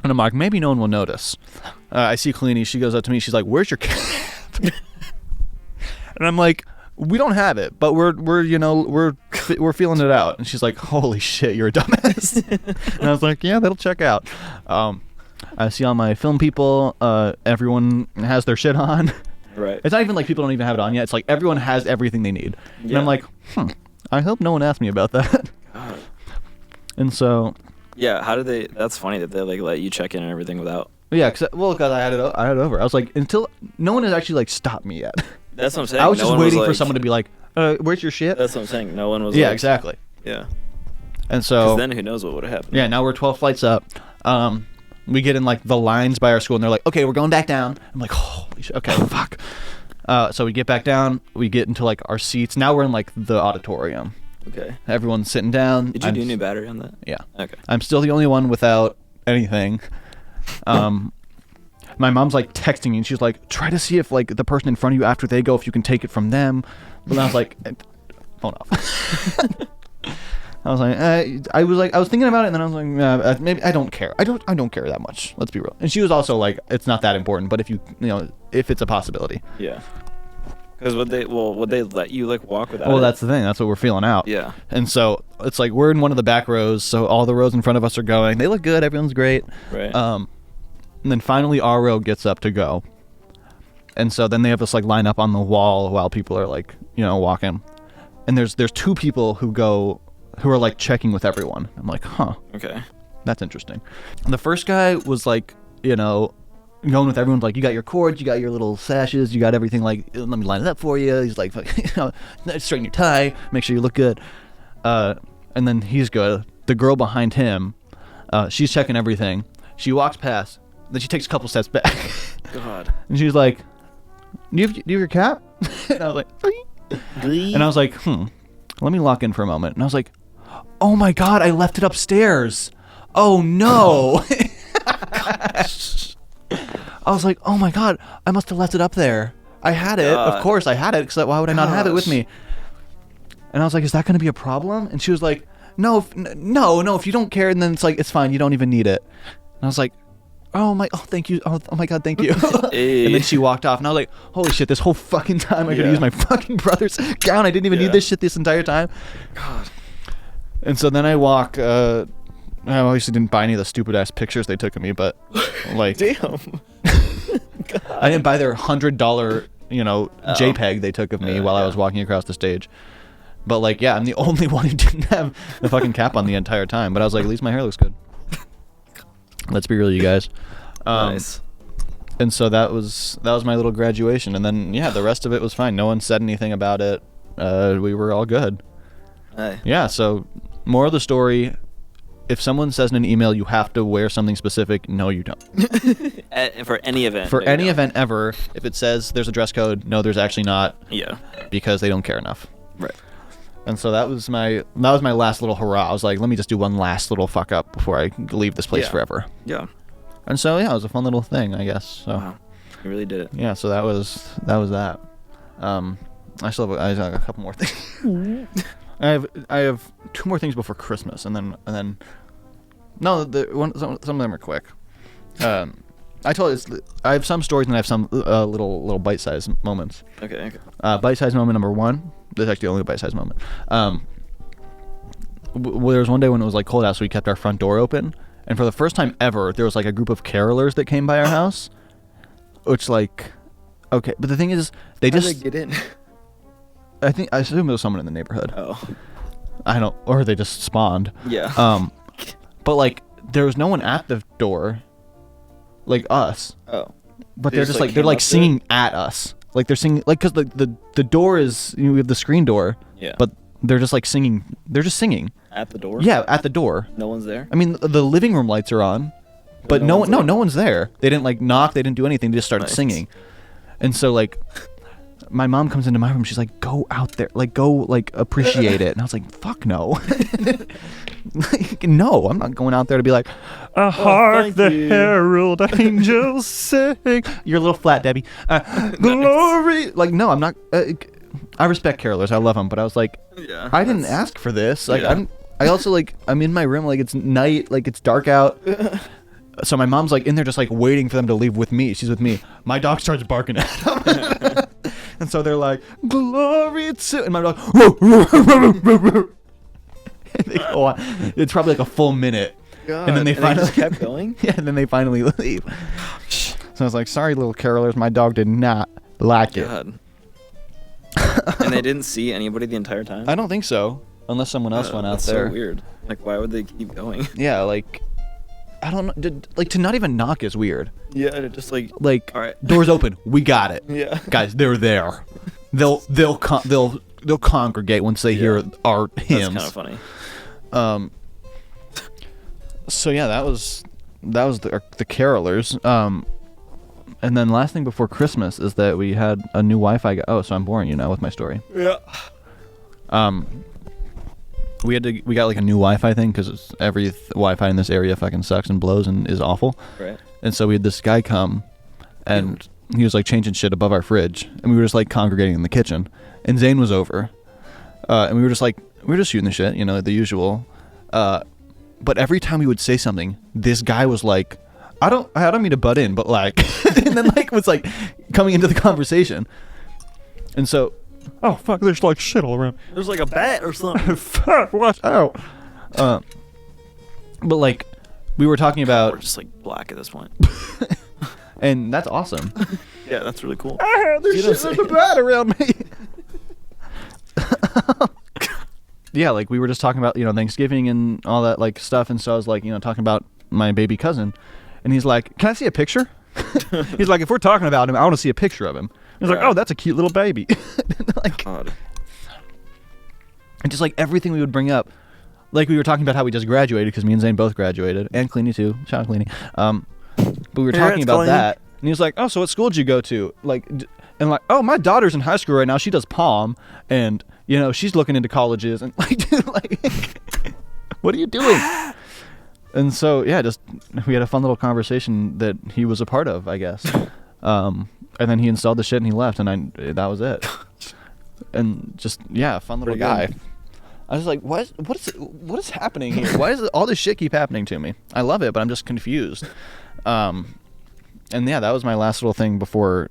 and I'm like, maybe no one will notice. I see Cleanie. She goes up to me. She's like, where's your cap? And I'm like, we don't have it, but we're feeling it out. And she's like, holy shit, you're a dumbass. And I was like, yeah, that'll check out. I see all my film people. Everyone has their shit on. Right. It's not even like people don't even have it on yet. It's like everyone has everything they need. Yeah. And I'm like, I hope no one asked me about that. God. And so. Yeah, how did they? That's funny that they like let you check in and everything without. Yeah, because I had it over. I was like, until no one has actually like stopped me yet. That's what I'm saying. I was just waiting for someone to be like, where's your shit? That's what I'm saying. No one was. Yeah, like, exactly. Yeah. And so. Because then who knows what would have happened? Yeah. Now we're 12 flights up. We get in like the lines by our school, and they're like, okay, we're going back down. I'm like, holy shit. Okay, fuck. So we get back down. We get into like our seats. Now we're in like the auditorium. Okay. Everyone's sitting down. Did you do new battery on that? Yeah. Okay. I'm still the only one without anything. My mom's like texting me, and she's like, try to see if like the person in front of you after they go, if you can take it from them. But I was like, phone off. I was thinking about it, and then I was like, maybe I don't care. I don't care that much. Let's be real. And she was also like, it's not that important, but if if it's a possibility. Yeah. Because would they let you like walk without? Well, it? that's the thing. That's what we're feeling out. Yeah. And so it's like we're in one of the back rows, so all the rows in front of us are going. They look good. Everyone's great. Right. And then finally our row gets up to go. And so then they have us like line up on the wall while people are like, walking. And there's two people who are like checking with everyone. I'm like, huh. Okay. That's interesting. And the first guy was like, going with everyone, like, you got your cords, you got your little sashes, you got everything, like, let me line it up for you. He's like, straighten your tie, make sure you look good. And then he's good. The girl behind him, she's checking everything. She walks past, then she takes a couple steps back. God. And she's like, do you have your cap? And I was like, and I was like, let me lock in for a moment. And I was like, oh my God, I left it upstairs. Oh no. I was like, oh my God, I must have left it up there. I had it. Of course I had it, because why would I not have it with me? And I was like, is that going to be a problem? And she was like, no, if you don't care, then it's fine. You don't even need it. And I was like, thank you. Oh my God, thank you. And then she walked off, and I was like, holy shit, this whole fucking time I could use my fucking brother's gown. I didn't even need this shit this entire time. God. And so then I walk, I obviously didn't buy any of the stupid ass pictures they took of me, but like, Damn. I didn't buy their $100, JPEG they took of me while I was walking across the stage. But like, yeah, I'm the only one who didn't have the fucking cap on the entire time. But I was like, at least my hair looks good. Let's be real, you guys. Nice. And so that was my little graduation, and then the rest of it was fine. No one said anything about it. We were all good. Hey. Yeah. So, moral of the story: if someone says in an email you have to wear something specific, no, you don't. For any event. For any event ever, if it says there's a dress code, no, there's actually not. Yeah. Because they don't care enough. Right. And so that was my last little hurrah. I was like, let me just do one last little fuck up before I leave this place forever. Yeah. And so it was a fun little thing, I guess. So. Wow. You really did it. Yeah. So that was that. I still have a couple more things. I have two more things before Christmas, and then no, some of them are quick. I have some stories, and I have some little bite-sized moments. Okay. Bite-sized moment number one. This is actually only a bite-sized moment. There was one day when it was like cold out, so we kept our front door open, and for the first time ever, there was like a group of carolers that came by our house, which like, okay, but the thing is, How did they get in? I assume there was someone in the neighborhood. Oh. Or they just spawned. Yeah. But like, there was no one at the door, like us. Oh. But They they're just, just like, like they're came like up singing at us. Like they're singing, like, because the door is, we have the screen door. Yeah. But they're just like singing. They're just singing. At the door? Yeah, at the door. No one's there? I mean, the living room lights are on, but no one's there. They didn't like knock. They didn't do anything. They just started Nice. singing. And so like, my mom comes into my room. She's like, "Go out there, like go like appreciate it." And I was like, "Fuck no." Like, no, I'm not going out there to be like, hark thank the you." herald angels sing. You're a little flat, Debbie. Glory. Like, no, I'm not. I respect carolers. I love them, but I was like, Yeah. I didn't ask for this. Like, Yeah. I also like, I'm in my room, like it's night, like it's dark out. So my mom's like in there just like waiting for them to leave with me. She's with me. My dog starts barking at them. And so they're like, glory to, and my dog, and they go on. It's probably like a full minute. God. And then they finally just kept going? Yeah, and then they finally leave. So I was like, sorry, little carolers, my dog did not like it. God. And they didn't see anybody the entire time? I don't think so, unless someone else went out That's there. so weird. Like, why would they keep going? Yeah, like, I don't know. Like, to not even knock is weird. Yeah, and it just like... Like, All right. doors open, we got it. Yeah. Guys, they're there. They'll congregate once they hear our hymns. That's kind of funny. So yeah, that was the carolers. And then last thing before Christmas is that we had a new Wi-Fi. Oh, so I'm boring you now with my story. Yeah. We got like a new Wi-Fi thing because every Wi-Fi in this area fucking sucks and blows and is awful. Right. And so we had this guy come, and he was like changing shit above our fridge, and we were just like congregating in the kitchen, and Zane was over, and we were just shooting the shit, the usual. But every time he would say something, this guy was like, I don't mean to butt in, but like, and then like was like coming into the conversation, and so, oh fuck, there's like shit all around. There's like a bat or something. Fuck, watch out. But like, we were talking We're about, just like black at this point. and that's awesome. Yeah, that's really cool. There's a bat around me. Yeah, like we were just talking about, Thanksgiving and all that like stuff, and so I was like, talking about my baby cousin, and he's like, "Can I see a picture?" He's like, "If we're talking about him, I want to see a picture of him." He's like, "Oh, that's a cute little baby." Like, God. and just like everything we would bring up, like we were talking about how we just graduated because me and Zane both graduated, and Cleany too. Shout out Cleany. But we were talking about that, and he was like, "Oh, so what school did you go to?" Like, and like, "Oh, my daughter's in high school right now. She does Palm, and she's looking into colleges." And like, dude, like, what are you doing? And so yeah, just we had a fun little conversation that he was a part of, I guess. And then he installed the shit and he left, and that was it. And just fun little Pretty guy. good. I was like, what is happening here? Why does all this shit keep happening to me? I love it, but I'm just confused. And yeah, that was my last little thing before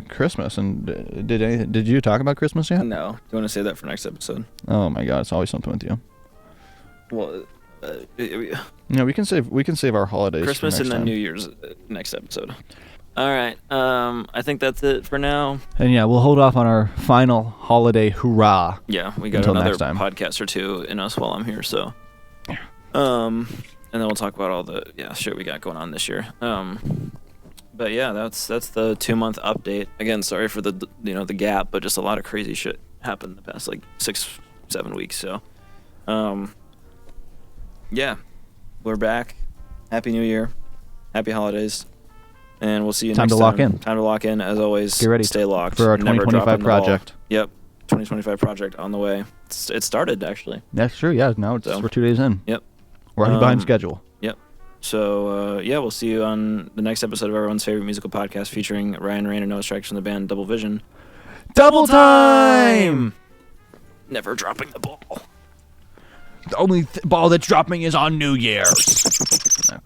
Christmas. And did you talk about Christmas yet? No. Do you want to save that for next episode? Oh my God, it's always something with you. Well, No, we can save our holidays. Christmas for and next then time. New Year's next episode. All right. I think that's it for now. And yeah, we'll hold off on our final holiday hurrah. Yeah, we got Until another next time. podcast or two in us while I'm here. So, and then we'll talk about all the shit we got going on this year. But yeah, that's the 2-month update. Again, sorry for the the gap, but just a lot of crazy shit happened the past like 6-7 weeks. So, yeah, we're back. Happy New Year, happy holidays. And we'll see you Time next to time. lock in. Time to lock in. As always, Get ready stay locked. for our Never 2025 dropping the ball. project. Yep. 2025 project on the way. It started, actually. That's true. Yeah, now So, we're 2 days in. Yep. We're already behind Um, schedule. Yep. So, we'll see you on the next episode of everyone's favorite musical podcast featuring Ryan Rain and Noah Strikes from the band Double Vision. Double time! Never dropping the ball. The only ball that's dropping is on New Year's. Okay.